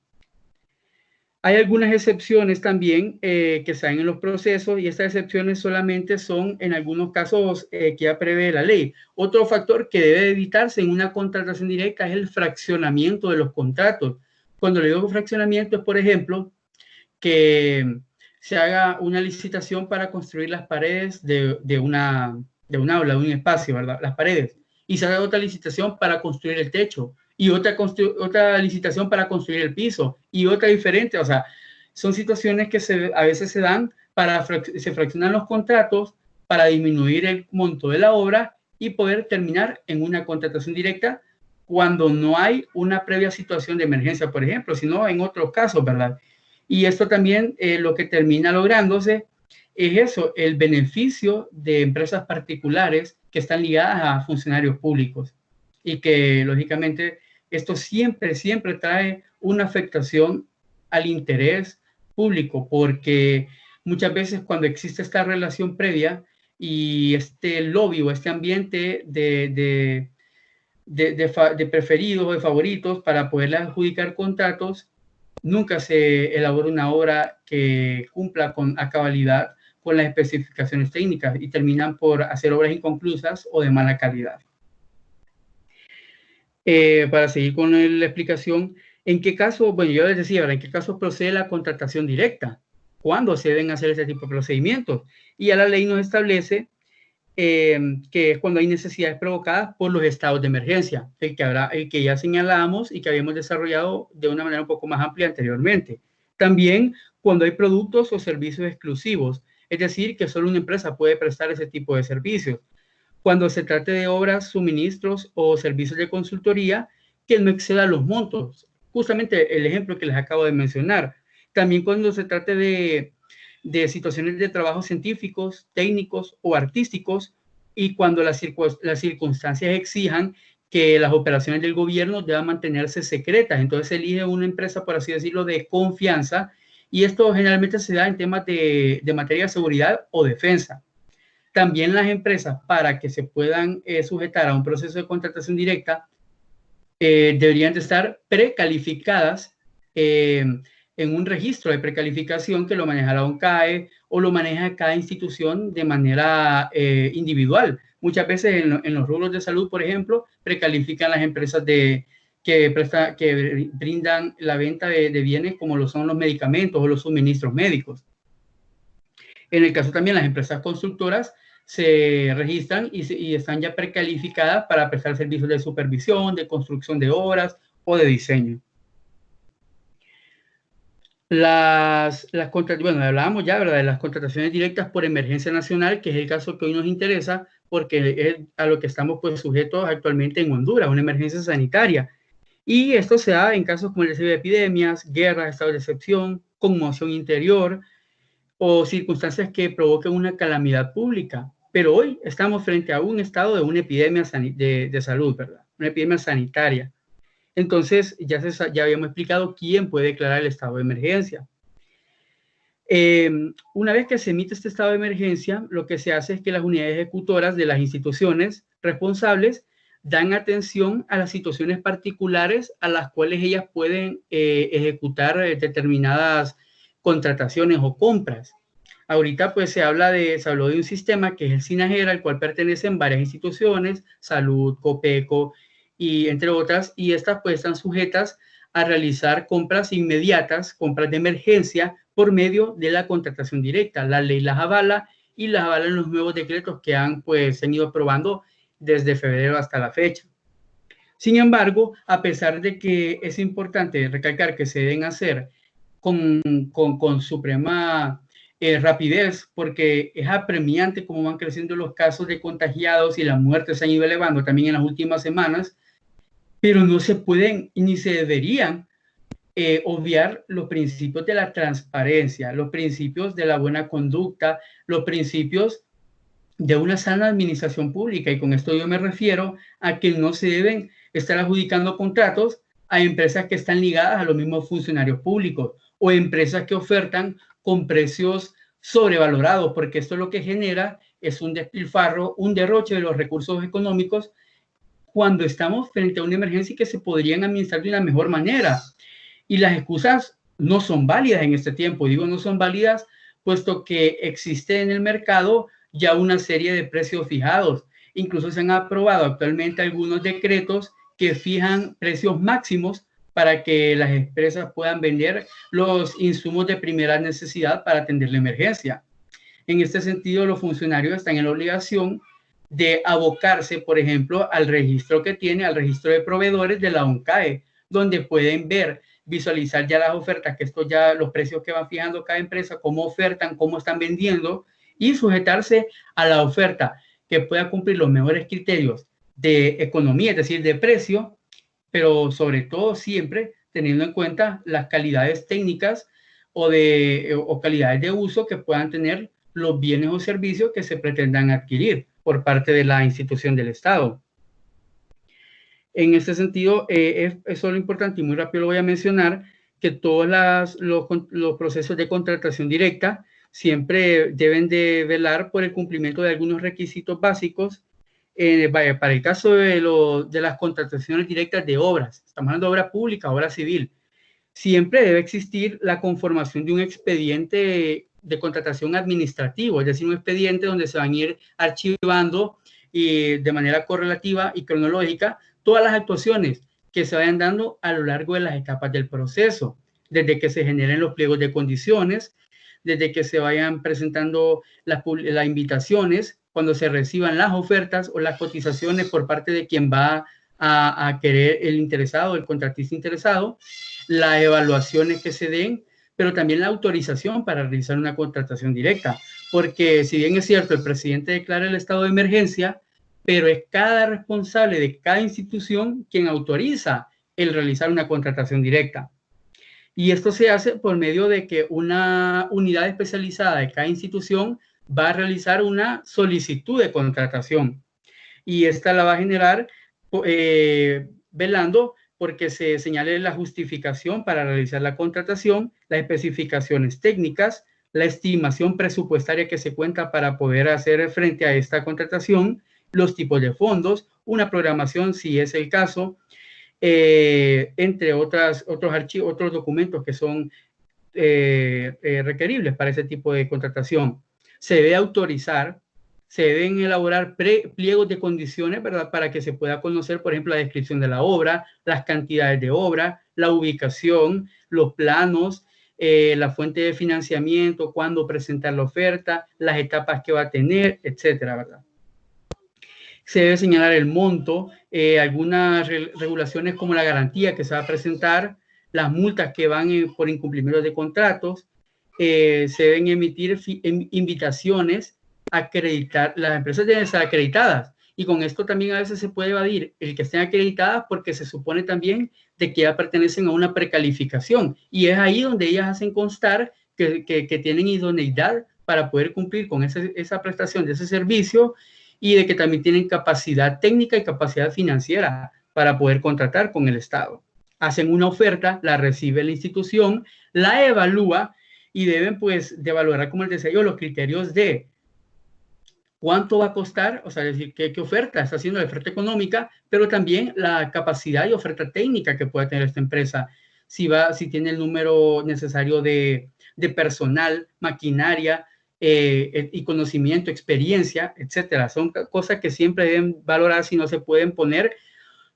Hay algunas excepciones también que se dan en los procesos, y estas excepciones solamente son en algunos casos que ya prevé la ley. Otro factor que debe evitarse en una contratación directa es el fraccionamiento de los contratos. Cuando le digo fraccionamiento es, por ejemplo, que se haga una licitación para construir las paredes de un aula, de un espacio, ¿verdad? Las paredes. Y se haga otra licitación para construir el techo, y otra licitación para construir el piso, y otra diferente. O sea, son situaciones que a veces se dan se fraccionan los contratos para disminuir el monto de la obra y poder terminar en una contratación directa cuando no hay una previa situación de emergencia, por ejemplo, sino en otros casos, ¿verdad? Y esto también lo que termina lográndose es eso, el beneficio de empresas particulares que están ligadas a funcionarios públicos, y que lógicamente esto siempre trae una afectación al interés público, porque muchas veces cuando existe esta relación previa y este lobby o este ambiente de preferidos o de favoritos para poder adjudicar contratos, nunca se elabora una obra que cumpla a cabalidad con las especificaciones técnicas, y terminan por hacer obras inconclusas o de mala calidad. Para seguir con la explicación, ¿en qué caso? Bueno, yo les decía, ¿en qué caso procede la contratación directa? ¿Cuándo se deben hacer este tipo de procedimientos? Y ya la ley nos establece que es cuando hay necesidades provocadas por los estados de emergencia, el que ya señalamos y que habíamos desarrollado de una manera un poco más amplia anteriormente. También cuando hay productos o servicios exclusivos, es decir, que solo una empresa puede prestar ese tipo de servicios. Cuando se trate de obras, suministros o servicios de consultoría que no excedan los montos. Justamente el ejemplo que les acabo de mencionar. También cuando se trate de situaciones de trabajos científicos, técnicos o artísticos, y cuando las circunstancias exijan que las operaciones del gobierno deban mantenerse secretas. Entonces se elige una empresa, por así decirlo, de confianza, y esto generalmente se da en temas de materia de seguridad o defensa. También las empresas, para que se puedan sujetar a un proceso de contratación directa, deberían de estar precalificadas en un registro de precalificación que lo manejará un CAE o lo maneja cada institución de manera individual. Muchas veces en los rubros de salud, por ejemplo, precalifican las empresas que brindan la venta de bienes como lo son los medicamentos o los suministros médicos. En el caso también, las empresas constructoras se registran y están ya precalificadas para prestar servicios de supervisión, de construcción de obras o de diseño. Bueno, hablábamos ya, ¿verdad?, de las contrataciones directas por emergencia nacional, que es el caso que hoy nos interesa, porque es a lo que estamos pues sujetos actualmente en Honduras, una emergencia sanitaria. Y esto se da en casos como el de epidemias, guerras, estados de excepción, conmoción interior o circunstancias que provoquen una calamidad pública. Pero hoy estamos frente a un estado de una epidemia de salud, ¿verdad? Una epidemia sanitaria. Entonces, ya habíamos explicado quién puede declarar el estado de emergencia. Una vez que se emite este estado de emergencia, lo que se hace es que las unidades ejecutoras de las instituciones responsables dan atención a las situaciones particulares a las cuales ellas pueden ejecutar determinadas contrataciones o compras. Ahorita pues se habló de un sistema que es el SINAGER, al cual pertenecen varias instituciones, Salud, Copeco, y entre otras, y estas pues están sujetas a realizar compras inmediatas, compras de emergencia, por medio de la contratación directa. La ley las avala, y las avalan los nuevos decretos que han pues ido aprobando desde febrero hasta la fecha. Sin embargo, a pesar de que es importante recalcar que se deben hacer con suprema rapidez, porque es apremiante cómo van creciendo los casos de contagiados y las muertes se han ido elevando también en las últimas semanas, pero no se pueden ni se deberían obviar los principios de la transparencia, los principios de la buena conducta, los principios de una sana administración pública. Y con esto yo me refiero a que no se deben estar adjudicando contratos a empresas que están ligadas a los mismos funcionarios públicos o empresas que ofertan con precios sobrevalorados, porque esto lo que genera es un despilfarro, un derroche de los recursos económicos cuando estamos frente a una emergencia que se podrían administrar de una mejor manera. Y las excusas no son válidas en este tiempo. Digo, no son válidas puesto que existe en el mercado ya una serie de precios fijados. Incluso se han aprobado actualmente algunos decretos que fijan precios máximos para que las empresas puedan vender los insumos de primera necesidad para atender la emergencia. En este sentido, los funcionarios están en la obligación de abocarse, por ejemplo, al registro que tiene, al registro de proveedores de la ONCAE, donde pueden ver, visualizar ya las ofertas, que esto ya los precios que van fijando cada empresa, cómo ofertan, cómo están vendiendo, y sujetarse a la oferta que pueda cumplir los mejores criterios de economía, es decir, de precio, pero sobre todo siempre teniendo en cuenta las calidades técnicas o calidades de uso que puedan tener los bienes o servicios que se pretendan adquirir por parte de la institución del Estado. En este sentido, es solo importante y muy rápido lo voy a mencionar, que todos los procesos de contratación directa siempre deben de velar por el cumplimiento de algunos requisitos básicos. Para el caso de las contrataciones directas de obras, estamos hablando de obra pública, obra civil, siempre debe existir la conformación de un expediente de contratación administrativo, es decir, un expediente donde se van a ir archivando y de manera correlativa y cronológica todas las actuaciones que se vayan dando a lo largo de las etapas del proceso, desde que se generen los pliegos de condiciones, desde que se vayan presentando las invitaciones, cuando se reciban las ofertas o las cotizaciones por parte de quien va a querer el interesado, el contratista interesado, las evaluaciones que se den, pero también la autorización para realizar una contratación directa, porque si bien es cierto, el presidente declara el estado de emergencia, pero es cada responsable de cada institución quien autoriza el realizar una contratación directa. Y esto se hace por medio de que una unidad especializada de cada institución va a realizar una solicitud de contratación. Y esta la va a generar velando porque se señale la justificación para realizar la contratación, las especificaciones técnicas, la estimación presupuestaria que se cuenta para poder hacer frente a esta contratación, los tipos de fondos, una programación si es el caso, entre otros archivos, otros documentos que son requeribles para ese tipo de contratación. Se debe autorizar, se deben elaborar pliegos de condiciones, ¿verdad? Para que se pueda conocer, por ejemplo, la descripción de la obra, las cantidades de obra, la ubicación, los planos, la fuente de financiamiento, cuándo presentar la oferta, las etapas que va a tener, etcétera, ¿verdad? Se debe señalar el monto, algunas regulaciones como la garantía que se va a presentar, las multas que van por incumplimiento de contratos, se deben emitir invitaciones a acreditar, las empresas deben estar acreditadas, y con esto también a veces se puede evadir el que estén acreditadas porque se supone también de que ya pertenecen a una precalificación, y es ahí donde ellas hacen constar que tienen idoneidad para poder cumplir con esa prestación de ese servicio, y de que también tienen capacidad técnica y capacidad financiera para poder contratar con el Estado. Hacen una oferta, la recibe la institución, la evalúa y deben pues de valorar, como les decía yo, los criterios de cuánto va a costar, o sea, es decir, qué oferta está haciendo, la oferta económica, pero también la capacidad y oferta técnica que puede tener esta empresa, si tiene el número necesario de personal, maquinaria, y conocimiento, experiencia, etcétera. Son cosas que siempre deben valorar si no se pueden poner.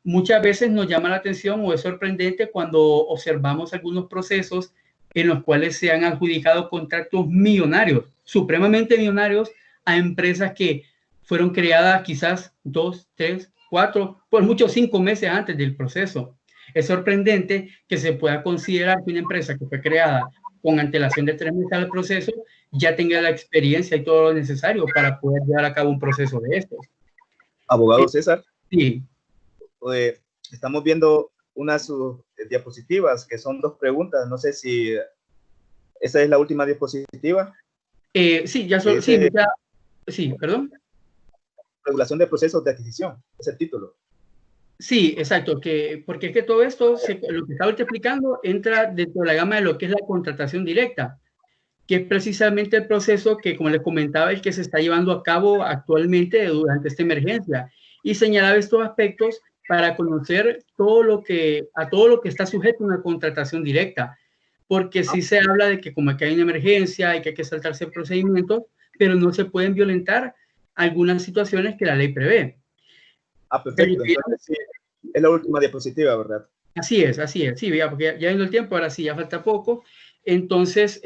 Muchas veces nos llama la atención o es sorprendente cuando observamos algunos procesos en los cuales se han adjudicado contratos millonarios, supremamente millonarios, a empresas que fueron creadas quizás 2, 3, 4, por mucho 5 meses antes del proceso. Es sorprendente que se pueda considerar que una empresa que fue creada con antelación de 3 meses al proceso ya tenga la experiencia y todo lo necesario para poder llevar a cabo un proceso de estos. Abogado César, Sí. Estamos viendo unas diapositivas que son 2 preguntas. No sé si esa es la última diapositiva. Sí, ya solo, sí, sí, perdón. Regulación de procesos de adquisición, es el título. Sí, exacto, porque es que todo esto, lo que estaba explicando, entra dentro de la gama de lo que es la contratación directa, que es precisamente el proceso que, como les comentaba, el que se está llevando a cabo actualmente durante esta emergencia, y señalaba estos aspectos para conocer todo lo que está sujeto a una contratación directa, porque sí se habla de que como que hay una emergencia y que hay que saltarse procedimientos, pero no se pueden violentar algunas situaciones que la ley prevé. Perfecto. Entonces, sí, es la última diapositiva, ¿verdad? Así es, sí, ya, porque ya viendo el tiempo, ahora sí, ya falta poco. Entonces,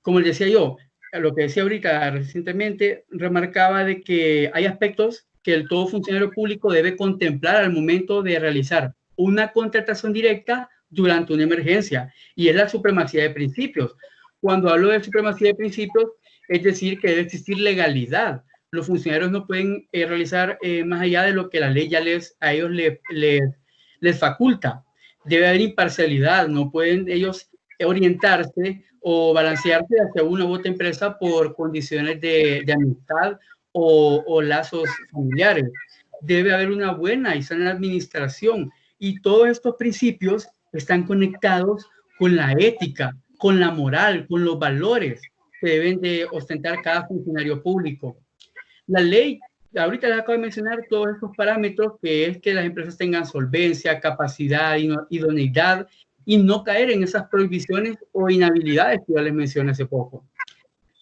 como les decía yo, lo que decía ahorita recientemente, remarcaba de que hay aspectos que todo funcionario público debe contemplar al momento de realizar una contratación directa durante una emergencia, y es la supremacía de principios. Cuando hablo de supremacía de principios, es decir, que debe existir legalidad. Los funcionarios no pueden realizar más allá de lo que la ley ya a ellos les faculta. Debe haber imparcialidad, no pueden ellos orientarse o balancearse hacia una u otra empresa por condiciones de amistad o lazos familiares. Debe haber una buena y sana administración, y todos estos principios están conectados con la ética, con la moral, con los valores que deben de ostentar cada funcionario público. La ley, ahorita les acabo de mencionar todos estos parámetros, que es que las empresas tengan solvencia, capacidad, idoneidad, y no caer en esas prohibiciones o inhabilidades que ya les mencioné hace poco.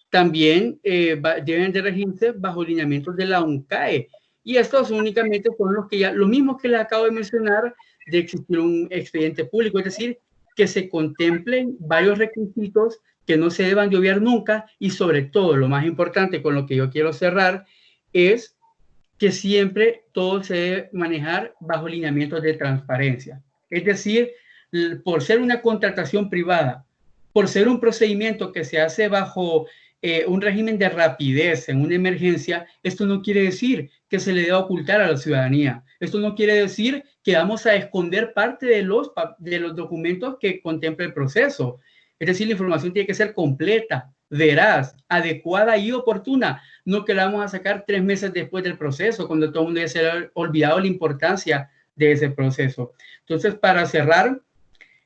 También deben de regirse bajo lineamientos de la UNCAE, y estos únicamente son los mismos que les acabo de mencionar, de existir un expediente público, es decir, que se contemplen varios requisitos que no se deban de obviar nunca, y sobre todo, lo más importante con lo que yo quiero cerrar, es que siempre todo se debe manejar bajo lineamientos de transparencia. Es decir, por ser una contratación privada, por ser un procedimiento que se hace bajo un régimen de rapidez en una emergencia, esto no quiere decir que se le deba ocultar a la ciudadanía. Esto no quiere decir que vamos a esconder parte de los documentos que contempla el proceso. Es decir, la información tiene que ser completa, veraz, adecuada y oportuna. No que la vamos a sacar 3 meses después del proceso, cuando todo el mundo ya se ha olvidado la importancia de ese proceso. Entonces, para cerrar,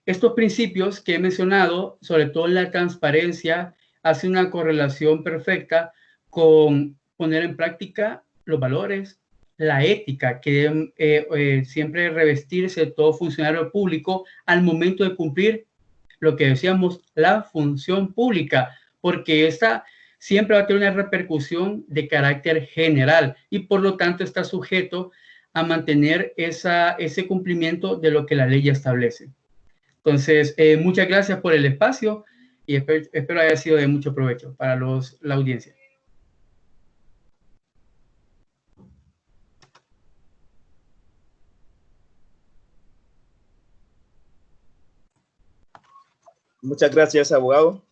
estos principios que he mencionado, sobre todo la transparencia, hace una correlación perfecta con poner en práctica los valores, la ética que deben siempre revestirse todo funcionario público al momento de cumplir lo que decíamos, la función pública, porque esta siempre va a tener una repercusión de carácter general, y por lo tanto está sujeto a mantener ese cumplimiento de lo que la ley establece. Entonces, muchas gracias por el espacio, y espero haya sido de mucho provecho para la audiencia. Muchas gracias, abogado.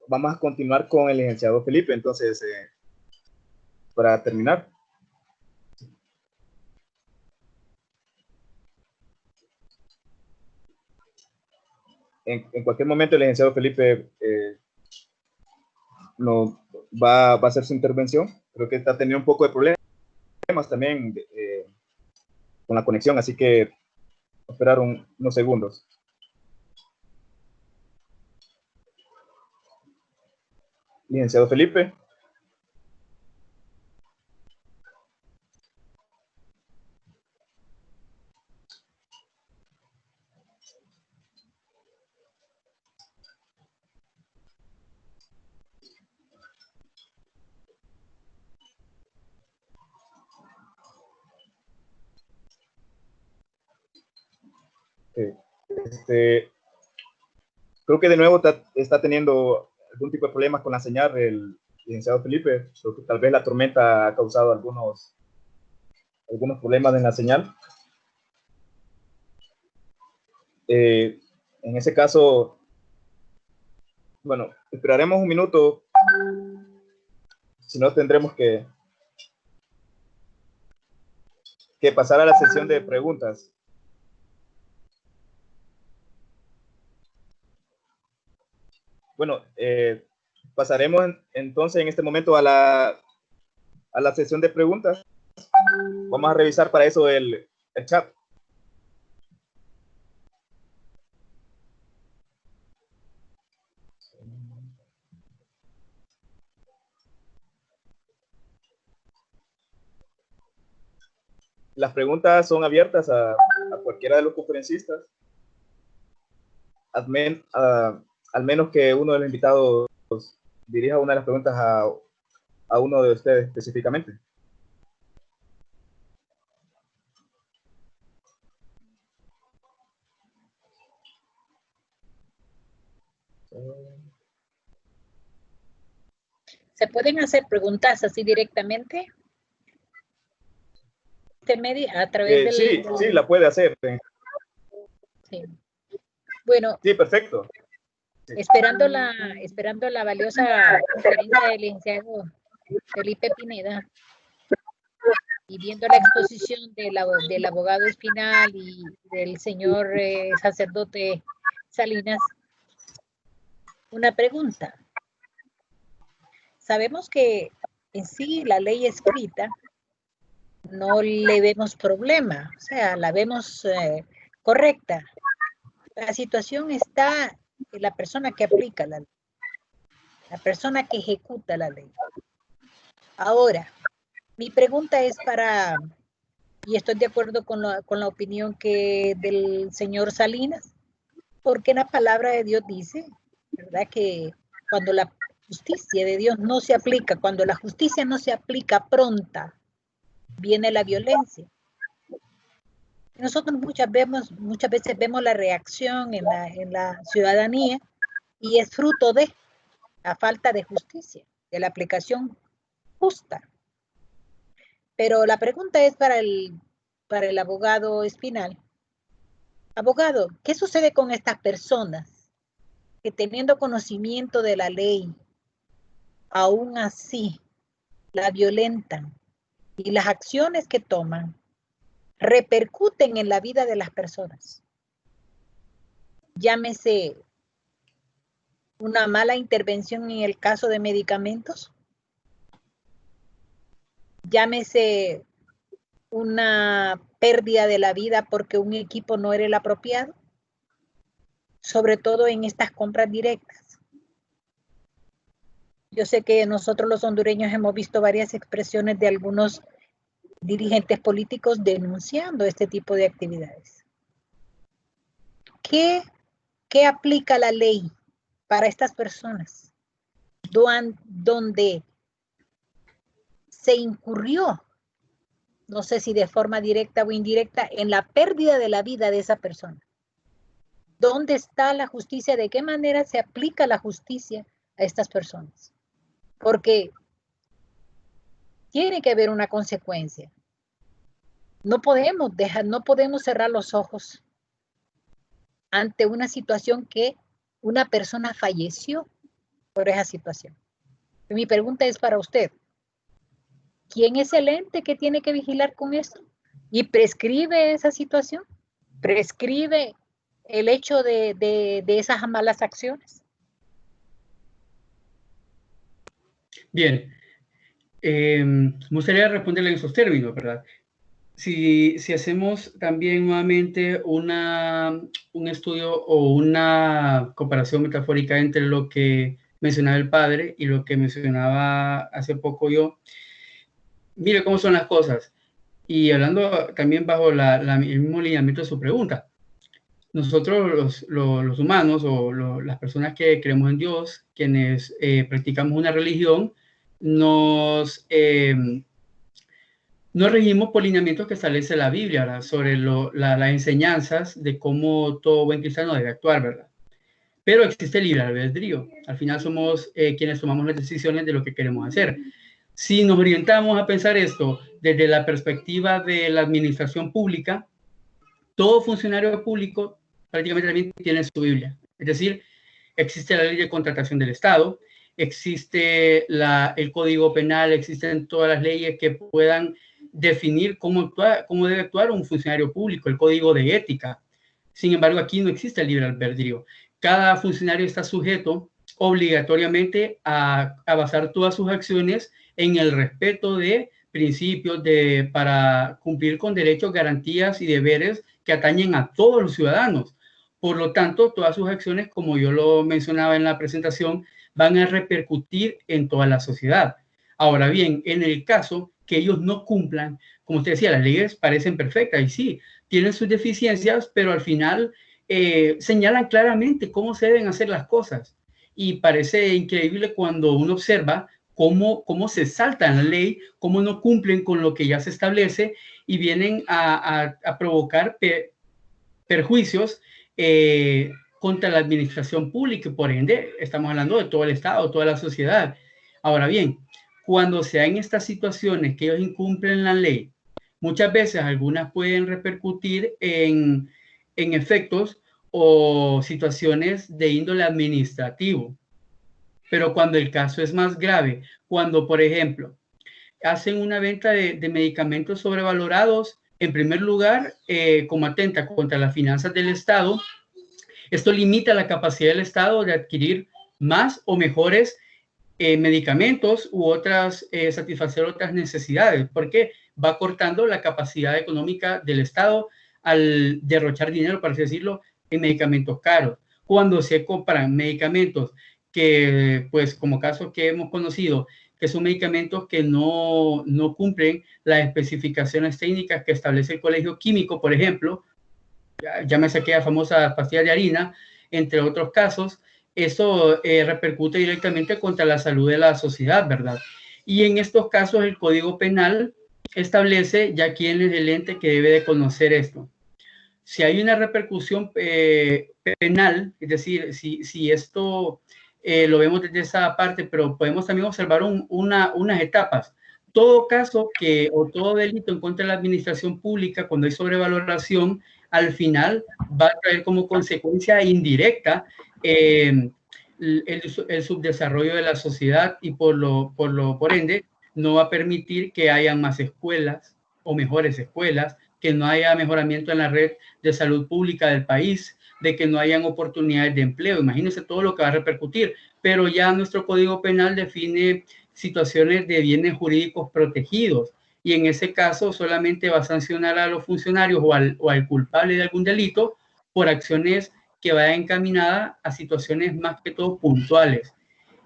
Vamos a continuar con el licenciado Felipe, entonces, para terminar. En cualquier momento el licenciado Felipe no, va a hacer su intervención. Creo que está teniendo un poco de problemas también con la conexión, así que esperar unos segundos. Licenciado Felipe. Creo que de nuevo está teniendo algún tipo de problemas con la señal el licenciado Felipe, porque tal vez la tormenta ha causado algunos problemas en la señal. En ese caso, bueno, esperaremos un minuto, si no tendremos que pasar a la sesión de preguntas. Bueno, pasaremos entonces en este momento a la sesión de preguntas. Vamos a revisar para eso el chat. Las preguntas son abiertas a cualquiera de los conferencistas, al menos que uno de los invitados dirija una de las preguntas a uno de ustedes específicamente. ¿Se pueden hacer preguntas así directamente? A través del... Sí, la puede hacer. Sí. Bueno. Sí, perfecto. Sí. Esperando la valiosa conferencia del licenciado Felipe Pineda y viendo la exposición del abogado Espinal y del señor sacerdote Salinas, una pregunta. Sabemos que en sí la ley escrita no le vemos problema, o sea, la vemos correcta. La situación está en la persona que aplica la ley, la persona que ejecuta la ley. Ahora, mi pregunta es y estoy de acuerdo con la opinión del señor Salinas, porque la palabra de Dios dice, ¿verdad? Que cuando la justicia de Dios no se aplica, cuando la justicia no se aplica pronta, viene la violencia. Nosotros muchas veces vemos la reacción en la ciudadanía y es fruto de la falta de justicia, de la aplicación justa. Pero la pregunta es para el abogado Espinal. Abogado, ¿qué sucede con estas personas que teniendo conocimiento de la ley, aún así la violentan y las acciones que toman repercuten en la vida de las personas? Llámese una mala intervención en el caso de medicamentos, llámese una pérdida de la vida porque un equipo no era el apropiado, sobre todo en estas compras directas. Yo sé que nosotros los hondureños hemos visto varias expresiones de algunos dirigentes políticos denunciando este tipo de actividades. ¿Qué aplica la ley para estas personas donde se incurrió, no sé si de forma directa o indirecta, en la pérdida de la vida de esa persona? ¿Dónde está la justicia? ¿De qué manera se aplica la justicia a estas personas? Porque tiene que haber una consecuencia. No podemos cerrar los ojos ante una situación que una persona falleció por esa situación. Mi pregunta es para usted. ¿Quién es el ente que tiene que vigilar con esto? ¿Y prescribe esa situación? ¿Prescribe el hecho de esas malas acciones? Bien. Me gustaría responderle en esos términos, ¿verdad? Si hacemos también nuevamente un estudio o una comparación metafórica entre lo que mencionaba el padre y lo que mencionaba hace poco yo, mire cómo son las cosas. Y hablando también bajo el mismo lineamiento de su pregunta, nosotros los humanos o las personas que creemos en Dios, quienes practicamos una religión, nos regimos por lineamientos que establece la Biblia, ¿verdad? Sobre las enseñanzas de cómo todo buen cristiano debe actuar, ¿verdad? pero existe el libre albedrío. Al final somos quienes tomamos las decisiones de lo que queremos hacer. Si nos orientamos a pensar esto desde la perspectiva de la administración pública, todo funcionario público prácticamente también tiene su Biblia. Es decir, existe la ley de contratación del Estado, existe el Código Penal, existen todas las leyes que puedan definir cómo debe actuar un funcionario público, el Código de Ética. Sin embargo, aquí no existe el libre albedrío. Cada funcionario está sujeto obligatoriamente a basar todas sus acciones en el respeto de principios para cumplir con derechos, garantías y deberes que atañen a todos los ciudadanos. Por lo tanto, todas sus acciones, como yo lo mencionaba en la presentación, van a repercutir en toda la sociedad. Ahora bien, en el caso que ellos no cumplan, como usted decía, las leyes parecen perfectas y sí, tienen sus deficiencias, pero al final señalan claramente cómo se deben hacer las cosas. Y parece increíble cuando uno observa cómo se saltan la ley, cómo no cumplen con lo que ya se establece y vienen a provocar perjuicios contra la administración pública y por ende estamos hablando de todo el Estado, toda la sociedad. Ahora bien, cuando se dan estas situaciones que ellos incumplen la ley, muchas veces algunas pueden repercutir en efectos o situaciones de índole administrativo. Pero cuando el caso es más grave, cuando, por ejemplo, hacen una venta de medicamentos sobrevalorados, en primer lugar, como atenta contra las finanzas del Estado, esto limita la capacidad del Estado de adquirir más o mejores medicamentos u satisfacer otras necesidades, porque va cortando la capacidad económica del Estado al derrochar dinero, por así decirlo, en medicamentos caros. Cuando se compran medicamentos que, pues, como casos que hemos conocido, que son medicamentos que no cumplen las especificaciones técnicas que establece el Colegio Químico, por ejemplo, llámese aquella famosa pastilla de harina, entre otros casos, eso repercute directamente contra la salud de la sociedad, ¿verdad? Y en estos casos el Código Penal establece ya quién es el ente que debe de conocer esto. Si hay una repercusión penal, es decir, si esto lo vemos desde esa parte, pero podemos también observar unas etapas. Todo caso o todo delito en contra de la administración pública, cuando hay sobrevaloración, al final va a traer como consecuencia indirecta el subdesarrollo de la sociedad y por ende no va a permitir que haya más escuelas o mejores escuelas, que no haya mejoramiento en la red de salud pública del país, de que no hayan oportunidades de empleo. Imagínense todo lo que va a repercutir, pero ya nuestro Código Penal define situaciones de bienes jurídicos protegidos y en ese caso solamente va a sancionar a los funcionarios o al culpable de algún delito por acciones que vayan encaminadas a situaciones más que todo puntuales.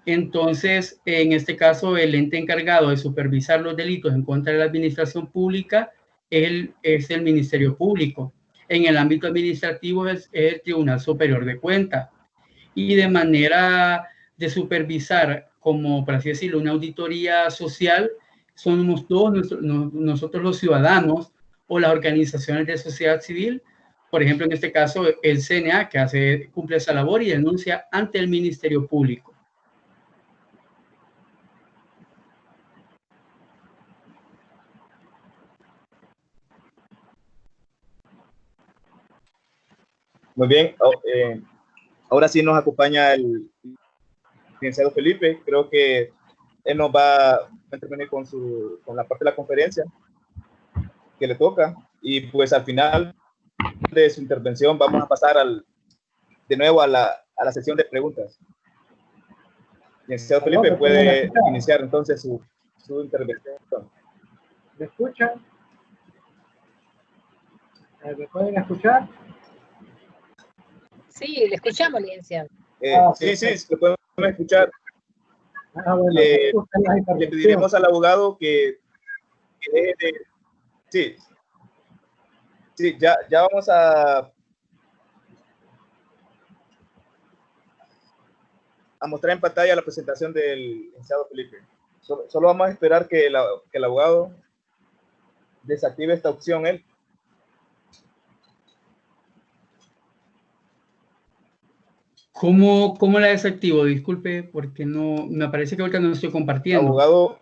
Entonces, en este caso, el ente encargado de supervisar los delitos en contra de la administración pública es el Ministerio Público. En el ámbito administrativo es el Tribunal Superior de Cuentas. Y de manera de supervisar, como por así decirlo, una auditoría social, somos todos nosotros los ciudadanos o las organizaciones de sociedad civil, por ejemplo, en este caso, el CNA, que cumple esa labor y denuncia ante el Ministerio Público. Muy bien, ahora sí nos acompaña el licenciado Felipe. Creo que él nos va a intervenir con la parte de la conferencia que le toca, y pues al final de su intervención vamos a pasar de nuevo a la sesión de preguntas. Licenciado Felipe, puede iniciar entonces su intervención. ¿Me escuchan? ¿Me pueden escuchar? Sí, le escuchamos, licenciado. Sí, lo podemos escuchar. Bueno, le pediremos al abogado que deje de... Sí, ya vamos a mostrar en pantalla la presentación del licenciado Felipe. Solo vamos a esperar que el abogado desactive esta opción él. ¿Cómo la desactivo? Disculpe, porque no, me parece que ahorita no estoy compartiendo. Abogado.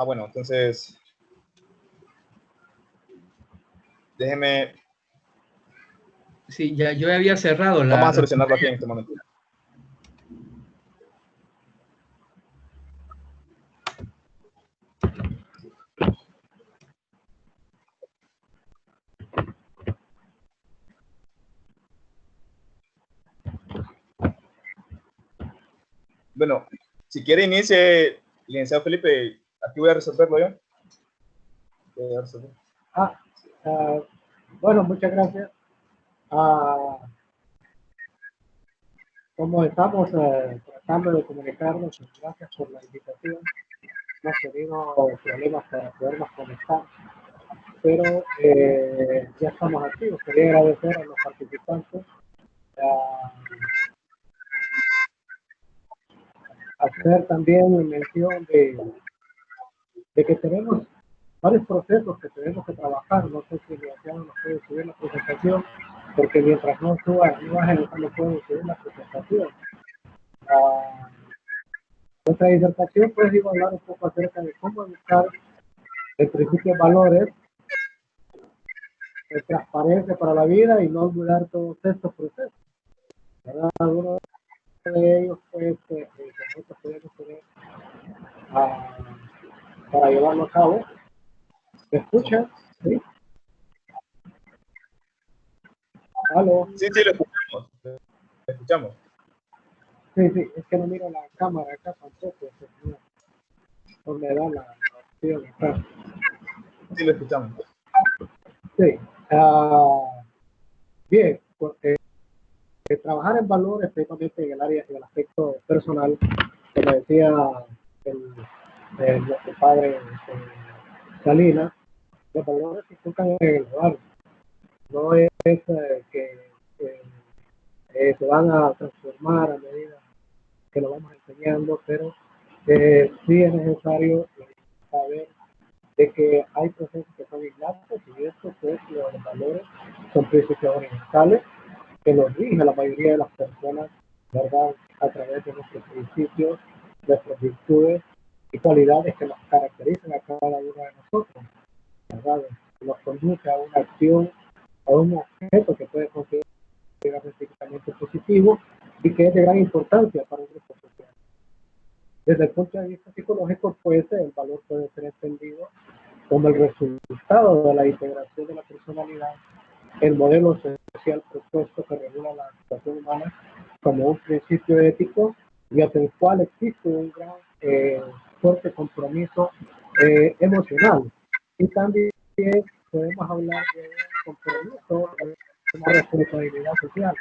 Bueno, entonces déjeme. Sí, ya yo había cerrado Vamos a solucionarlo aquí en este momento. Bueno, si quiere inicie, licenciado Felipe, aquí voy a resolverlo yo. Bueno, muchas gracias. Como estamos tratando de comunicarnos, gracias por la invitación. Hemos tenido problemas para podernos conectar, pero ya estamos activos. Quería agradecer a los participantes, hacer también mención de que tenemos varios procesos que tenemos que trabajar. No sé si ya nos puede subir la presentación, porque mientras no suba imagen no puede subir la presentación. Nuestra disertación pues iba a hablar un poco acerca de cómo educar el principio de valores, de transparencia para la vida y no olvidar todos estos procesos, ¿verdad? Uno de ellos pues que nosotros podemos tener para llevarlo a cabo. ¿Me escuchan? ¿Sí? ¿Aló? Sí, lo escuchamos. Lo escuchamos. Sí, es que no miro la cámara acá tampoco, no me da la opción acá. Sí, lo escuchamos. Sí. Bien, porque trabajar en valores, especialmente en el área, en el aspecto personal, como decía el padre Salinas, los valores se tocan en el hogar. No es que se van a transformar a medida que lo vamos enseñando, pero sí es necesario saber de que hay procesos que son innatos y estos pues, los valores son principios universales que nos rige a la mayoría de las personas, ¿verdad? A través de nuestros principios, nuestras virtudes y cualidades que nos caracterizan a cada uno de nosotros, ¿verdad? Nos conduce a una acción, a un objeto que puede considerarse específicamente positivo y que es de gran importancia para un grupo social. Desde el punto de vista psicológico, pues el valor puede ser entendido como el resultado de la integración de la personalidad, el modelo social propuesto que regula la situación humana como un principio ético y hacia el cual existe un gran fuerte compromiso emocional. Y también podemos hablar de un compromiso, de una responsabilidad social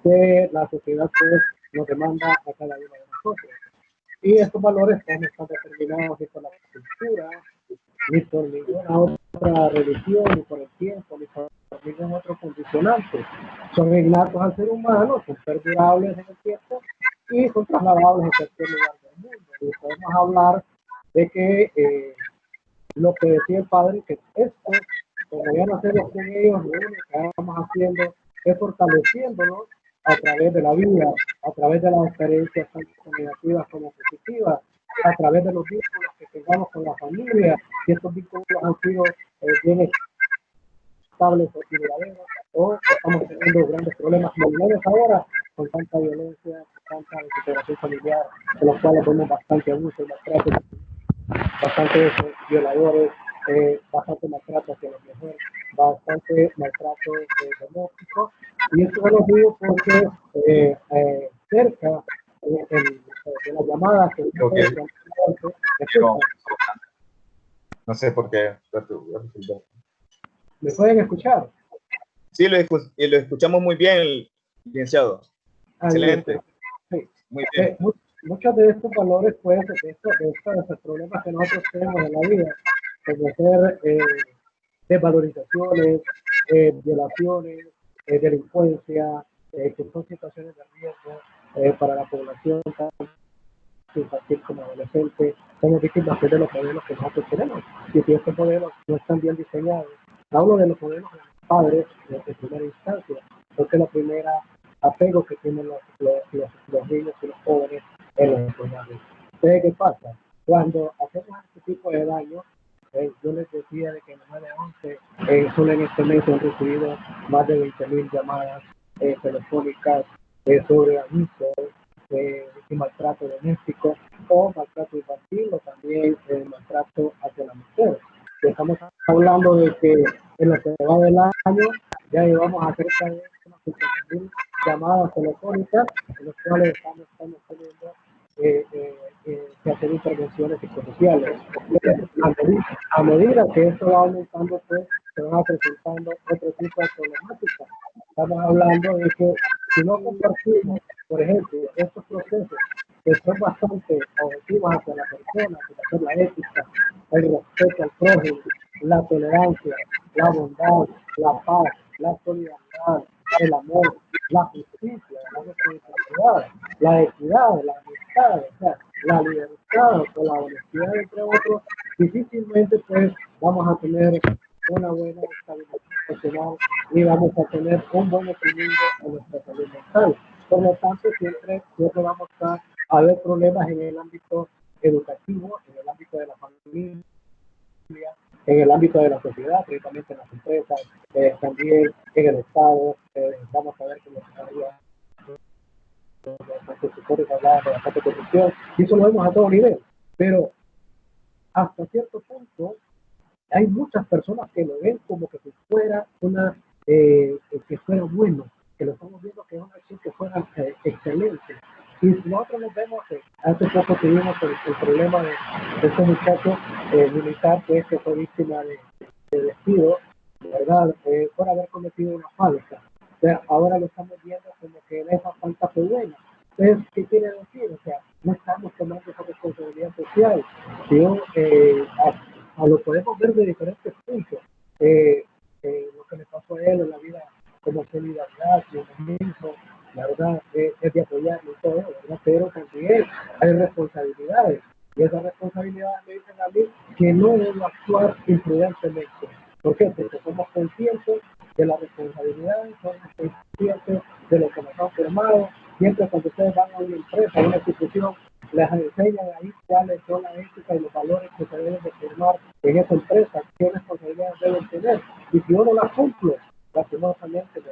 que la sociedad pues, nos demanda a cada uno de nosotros. Y estos valores pues, no están determinados ni por la cultura, ni por ninguna otra religión, ni por el tiempo, ni por ningún otro condicionante. Son innatos al ser humano, son perdurables en el tiempo y son trasladables en cualquier lugar del mundo. Y podemos hablar de que lo que decía el padre, que esto, como ya no hacemos con ellos, lo único que estamos haciendo es fortaleciéndonos a través de la vida, a través de las experiencias tanto negativas como positivas, a través de los vínculos que tengamos con la familia, y estos vínculos han sido bien estables y duraderos, o estamos teniendo grandes problemas mundiales ahora con tanta violencia, con tanta desesperación familiar, de los cuales vemos bastante abuso y maltrato, bastante violadores, bastante maltrato hacia las mujeres, bastante maltrato doméstico, y esto lo digo porque cerca de la llamada que no sé por qué. ¿Me pueden escuchar? Sí, lo escuchamos muy bien, licenciado. Excelente. Sí. Muy bien. Muchos de estos valores, pues, de estos problemas que nosotros tenemos en la vida, como ser desvalorizaciones, violaciones, delincuencia, que son situaciones de riesgo para la población, tanto infantil como adolescente, somos víctimas de los modelos que nosotros tenemos. Y si estos modelos no están bien diseñados, hablo de los modelos padres en primera instancia, porque es la primera apego que tienen los niños y los jóvenes en los escolares. Entonces, ¿qué pasa? Cuando hacemos este tipo de daño, yo les decía de que en el 911 solo en este mes han recibido más de 20.000 llamadas telefónicas sobre abuso y maltrato doméstico o maltrato infantil o también maltrato hacia la mujer. Estamos hablando de que en lo que va del año ya llevamos a cerca de unas 50.000 llamadas telefónicas en las cuales estamos teniendo que hacer intervenciones psicosociales. A medida que esto va aumentando, pues se van presentando otro tipo de problemáticas. Estamos hablando de que si no compartimos, por ejemplo, estos procesos que son bastante objetivos hacia la persona, que es la ética, el respeto al prójimo, la tolerancia, la bondad, la paz, la solidaridad, el amor, la justicia, la responsabilidad, la equidad, la amistad, o sea, la libertad o la honestidad, entre otros, difícilmente pues vamos a tener una buena estabilidad emocional y vamos a tener un buen equilibrio en nuestra salud mental. Por lo tanto, siempre vamos a ver problemas en el ámbito educativo, en el ámbito de la familia, en el ámbito de la sociedad, principalmente en las empresas, también en el Estado. Vamos a ver cómo se haría los sectores hablaban de bastante corrupción, y eso lo vemos a todo nivel. Pero hasta cierto punto hay muchas personas que lo ven como que si fuera que fuera bueno, que lo estamos viendo que es una acción que fuera excelente. Y nosotros nos vemos, hace poco tuvimos el problema de este muchacho militar que fue víctima de despido, ¿verdad? Por haber cometido una falta. O sea, ahora lo estamos viendo como que esa falta fue buena. Entonces, ¿qué quiere decir? O sea, no estamos tomando esa responsabilidad social, sino lo podemos ver de diferentes puntos. Lo que le pasó a él en la vida como solidaridad, humanismo, la verdad, es de apoyarlo y todo, ¿verdad? Pero también hay responsabilidades. Y esas responsabilidades me dicen a mí que no debo actuar imprudentemente. ¿Por qué? Porque somos conscientes de las responsabilidades, somos conscientes de lo que nos han formado. Siempre cuando ustedes van a una empresa, a una institución, les enseñan ahí cuáles son las éticas y los valores que se deben de formar en esa empresa, qué responsabilidades deben tener. Y si uno las cumple, lastimosamente,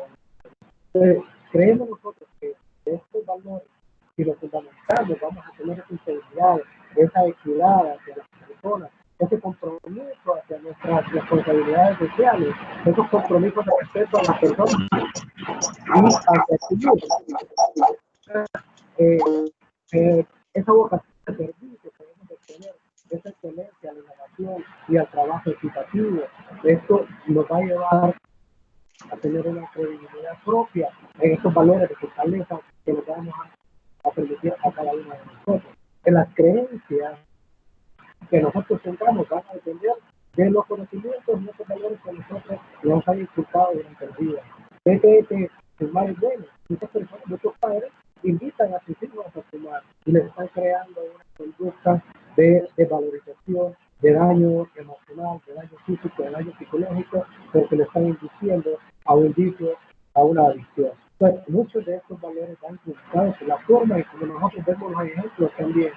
creemos nosotros que estos valores, si los fundamentamos, vamos a tener esa integridad, esa equidad hacia las personas, ese compromiso hacia nuestras responsabilidades sociales, esos compromisos de respeto a las personas y hacia el mundo. Esa vocación de servicio que debemos de tener, esa excelencia, la innovación y al trabajo equitativo, esto nos va a llevar a tener una credibilidad propia en estos valores de fortaleza que nos vamos a permitir a cada uno de nosotros. En las creencias que nosotros tengamos van a depender de los conocimientos y esos valores que nosotros nos han inculcado durante la vida. Que fumar es bueno. Muchas personas, muchos padres invitan a sus hijos a fumar y les están creando una conducta de valorización, de daño emocional, de daño físico, de daño psicológico, porque le están induciendo a un vicio, a una adicción. Entonces, muchos de estos valores van inculcados en la forma en como nosotros vemos los ejemplos también.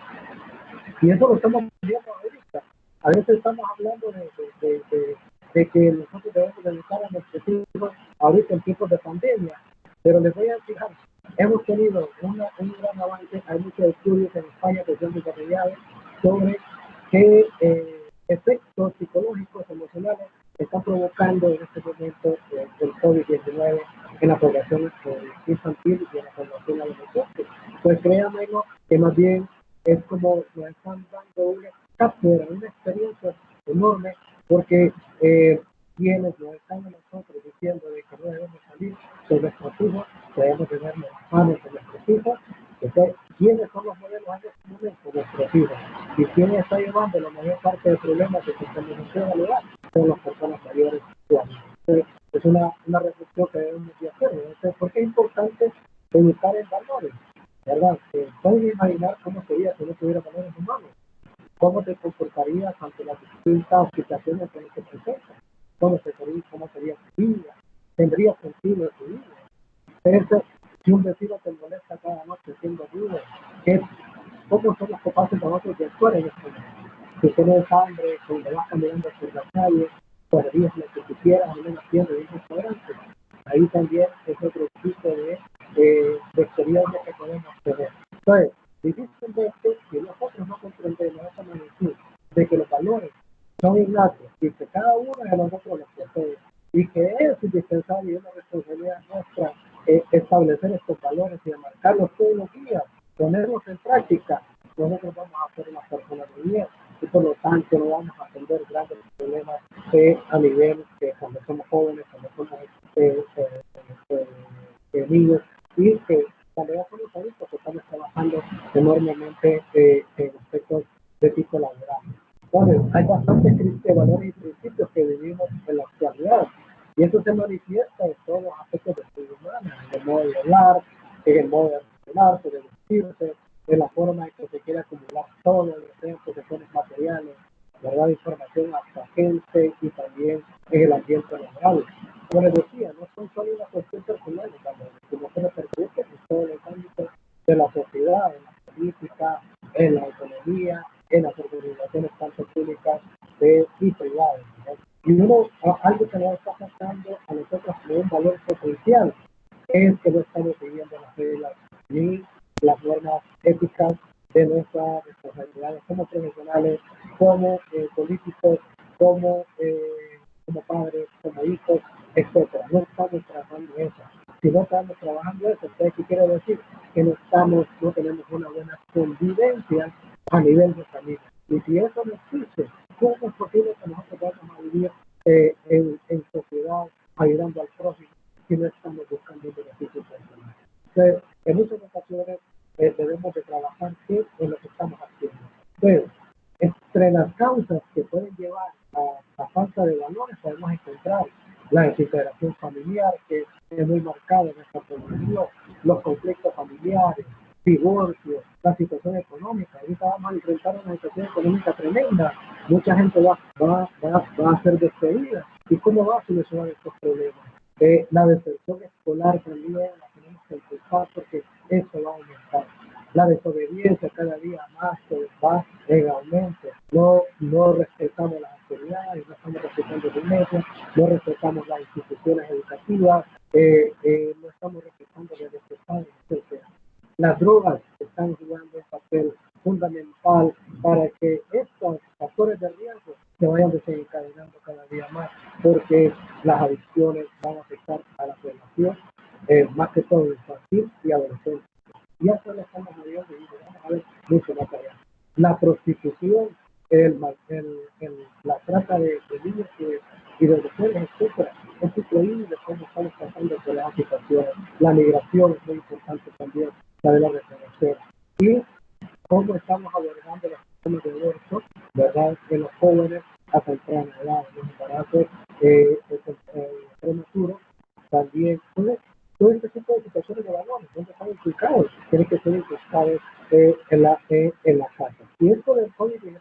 Y eso lo estamos viendo ahorita. A veces estamos hablando de que nosotros debemos dedicar a nuestros hijos ahorita en tiempos de pandemia, pero les voy a fijar, hemos tenido un gran avance, hay muchos estudios en España que se han desarrollado sobre qué efectos psicológicos, emocionales están provocando en este momento el COVID-19 en la población infantil y en la población adolescente. Pues créanme que más bien es como nos están dando una cátedra, una experiencia enorme, porque quienes nos están a nosotros diciendo de que no debemos salir de nuestros hijos, debemos tener las manos de nuestros hijos. Entonces, ¿quiénes son los modelos en este momento? Nuestros hijos. ¿Y quién está llevando la mayor parte del problema de contaminación al hogar? Son las personas mayores. Entonces, es una reflexión que debemos de hacer. Entonces, ¿por qué es importante educar en valores? ¿Verdad? Pueden imaginar cómo sería si no tuviera valores humanos. ¿Cómo te comportarías ante las distintas situaciones que se presentan? ¿Cómo sería tu vida? tendría sentido en tu vida. Eso, si un vecino te molesta cada noche siendo ruido, ¿cómo somos capaces nosotros de actuar en este momento? Si tienes hambre, cuando vas caminando por la calle, podrías lo que tú quieras, a una tienda de un restaurante. Ahí también es otro tipo de experiencia que podemos tener. Entonces, difícilmente, si nosotros no comprendemos esa magnitud de que los valores son innatos y que cada uno de nosotros los posee y que es indispensable y una responsabilidad nuestra establecer estos valores y marcarlos todos los días, ponerlos en práctica, nosotros vamos a ser una persona de bien y por lo tanto no vamos a atender grandes problemas a nivel cuando somos jóvenes, cuando somos niños y que cuando ya somos adultos estamos trabajando enormemente en aspectos de tipo laboral. Entonces, hay bastantes valores y principios que vivimos en la actualidad y eso se manifiesta en todos los aspectos de la vida humana, en el modo de hablar, en el modo de relacionarse, de vestirse, en la forma en que se quiere acumular todo, ya sean posesiones materiales, ¿verdad? Información hasta gente y también en el ambiente laboral. Como les decía, no son solo una cuestión personal, sino que repercute en todos los ámbitos de la sociedad, en la política, en la economía, en las organizaciones tanto públicas y privadas, ¿no? Y algo que nos está pasando a nosotros como un valor potencial es que no estamos siguiendo las reglas ni las normas éticas de nuestras responsabilidades como profesionales, como políticos, como padres, como hijos, etcétera. No estamos trabajando eso. Si no estamos trabajando eso, ¿qué quiere decir? Que no tenemos una buena convivencia a nivel de familia. Y si eso no existe, ¿cómo es posible que nosotros vamos a vivir en sociedad ayudando al prójimo si no estamos buscando un beneficio personal? Entonces, en muchas ocasiones debemos de trabajar en lo que estamos haciendo. Pero entre las causas que pueden llevar a falta de valores podemos encontrar la desintegración familiar, que es muy marcada en esta población, los conflictos familiares, divorcios, la situación económica. Ahorita vamos a enfrentar una situación económica tremenda. Mucha gente va a ser despedida. ¿Y cómo va a solucionar estos problemas? La deserción escolar también la tenemos que empezar porque eso va a aumentar. La desobediencia cada día más va en aumento. No respetamos las autoridades, no estamos respetando el dinero, no respetamos las instituciones educativas, no estamos respetando los necesidades, etc. Las drogas están jugando un papel fundamental para que estos factores de riesgo se vayan desencadenando cada día más, porque las adicciones van a afectar a la población, más que todo infantil y adolescente. Y eso lo estamos viendo y vamos a ver mucho más allá. La prostitución, la trata de niños y de mujeres, etcétera. Es increíble cómo estamos pasando por las situaciones. La migración es muy importante también, saberla reconocer. Y cómo estamos abordando los temas de aborto, ¿verdad? De los jóvenes a temprana edad, los embarazos prematuros, también. Todo este tipo de situaciones de valores, donde están implicados, tienen que ser implicados en la casa. Y esto del COVID-19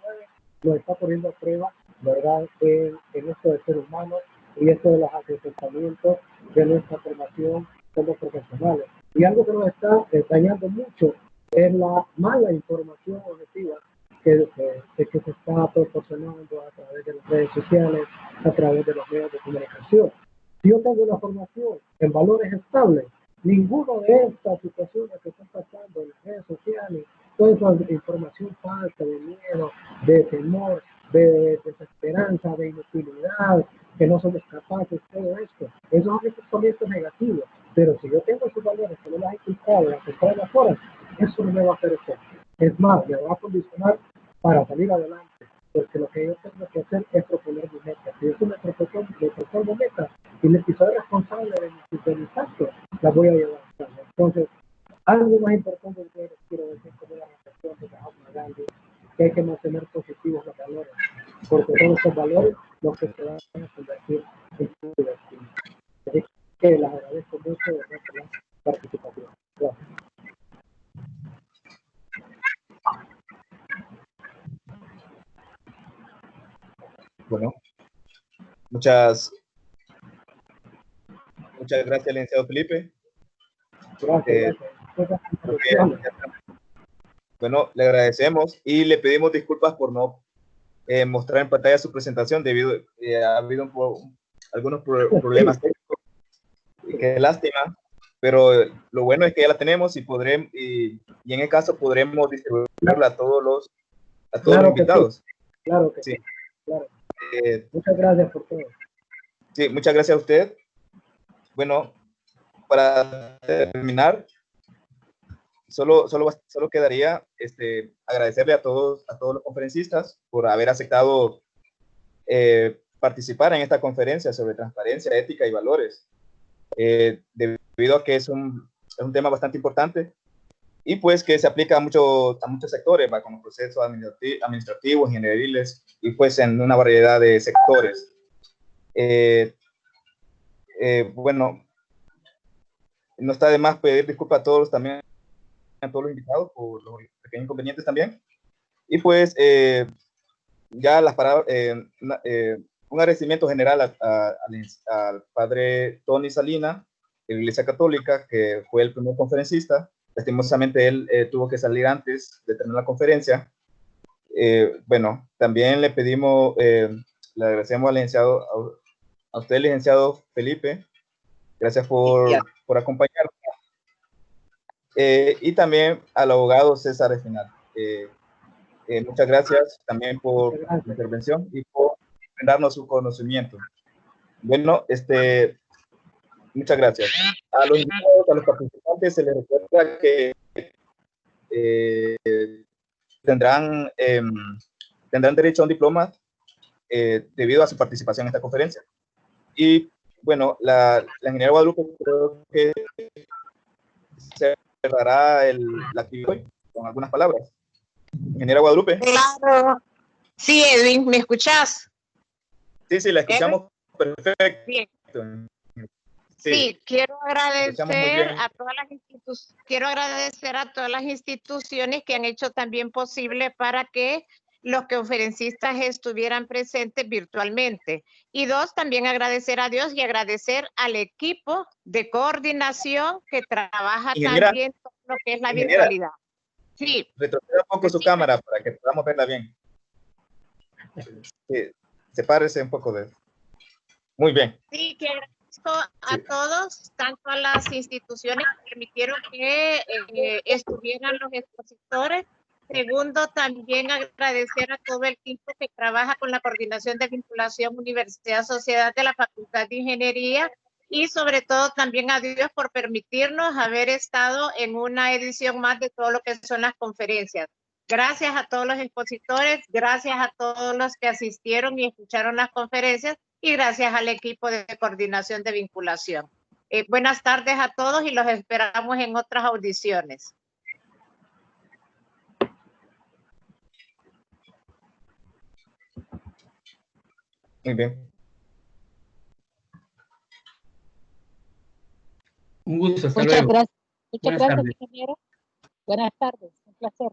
nos está poniendo a prueba, ¿verdad?, en esto de ser humanos y esto de los asentamientos de nuestra formación como profesionales. Y algo que nos está dañando mucho es la mala información objetiva que se está proporcionando a través de las redes sociales, a través de los medios de comunicación. Si yo tengo una formación en valores estables, ninguna de estas situaciones que están pasando en las redes sociales, toda esa información falsa, de miedo, de temor, de desesperanza, de inutilidad, que no somos capaces, todo esto, esos son estos pensamientos negativos. Pero si yo tengo esos valores que no los he inculcado en las tempranas horas, eso no me va a hacer efecto. Es más, me va a condicionar para salir adelante, porque lo que yo tengo que hacer es proponer mi meta. Si yo me propongo metas y soy responsable de mis actos, las voy a llevar a cabo. Entonces, algo más importante que les quiero decir como una reflexión de Mahatma Gandhi, que hay que mantener positivos los valores, porque son estos valores los que se van a convertir en su destino. Así que les agradezco mucho de nuestra participación. Gracias. Bueno, muchas Muchas gracias, licenciado Felipe. Gracias. Bueno, le agradecemos y le pedimos disculpas por no mostrar en pantalla su presentación debido a ha habido algunos problemas técnicos. Qué lástima, pero lo bueno es que ya la tenemos y podremos y en el caso podremos distribuirla a todos los invitados. Sí. Claro que sí. Claro. Muchas gracias por todo. Sí, muchas gracias a usted. Bueno, para terminar, solo quedaría agradecerle a todos los conferencistas por haber aceptado participar en esta conferencia sobre transparencia, ética y valores, debido a que es un tema bastante importante y pues que se aplica a muchos sectores, como procesos administrativos, ingenieriles y pues en una variedad de sectores. Bueno, no está de más pedir disculpas a todos también, a todos los invitados por los pequeños inconvenientes también. Y pues ya las palabras, un agradecimiento general al padre Tony Salina, de la Iglesia Católica, que fue el primer conferencista. Lastimosamente él tuvo que salir antes de terminar la conferencia. Bueno, también le pedimos, le agradecemos al licenciado, a usted, licenciado Felipe, gracias por acompañarnos. Y también al abogado César Espinal. Muchas gracias también por su intervención y por brindarnos su conocimiento. Bueno, muchas gracias. A los invitados, a los participantes, se les recuerda que tendrán derecho a un diploma debido a su participación en esta conferencia. Y bueno, la ingeniera Guadalupe creo que cerrará la actividad con algunas palabras. Ingeniera Guadalupe. Claro. Sí, Edwin, ¿me escuchás? Sí, la escuchamos perfecto. Bien. Sí, quiero agradecer a todas las instituciones que han hecho también posible para que los conferencistas estuvieran presentes virtualmente. Y dos, también agradecer a Dios y agradecer al equipo de coordinación que trabaja también todo lo que es la virtualidad. Sí. Retroceda un poco su cámara para que podamos verla bien. Sí, sepárese un poco de eso. Muy bien. Sí, que agradezco a todos, tanto a las instituciones que permitieron que estuvieran los expositores. Segundo, también agradecer a todo el equipo que trabaja con la Coordinación de Vinculación Universidad-Sociedad de la Facultad de Ingeniería y sobre todo también a Dios por permitirnos haber estado en una edición más de todo lo que son las conferencias. Gracias a todos los expositores, gracias a todos los que asistieron y escucharon las conferencias y gracias al equipo de coordinación de vinculación. Buenas tardes a todos y los esperamos en otras audiciones. Muy bien. Un gusto, hasta luego. Muchas gracias, Buenas tardes. ingeniero. Buenas tardes, un placer.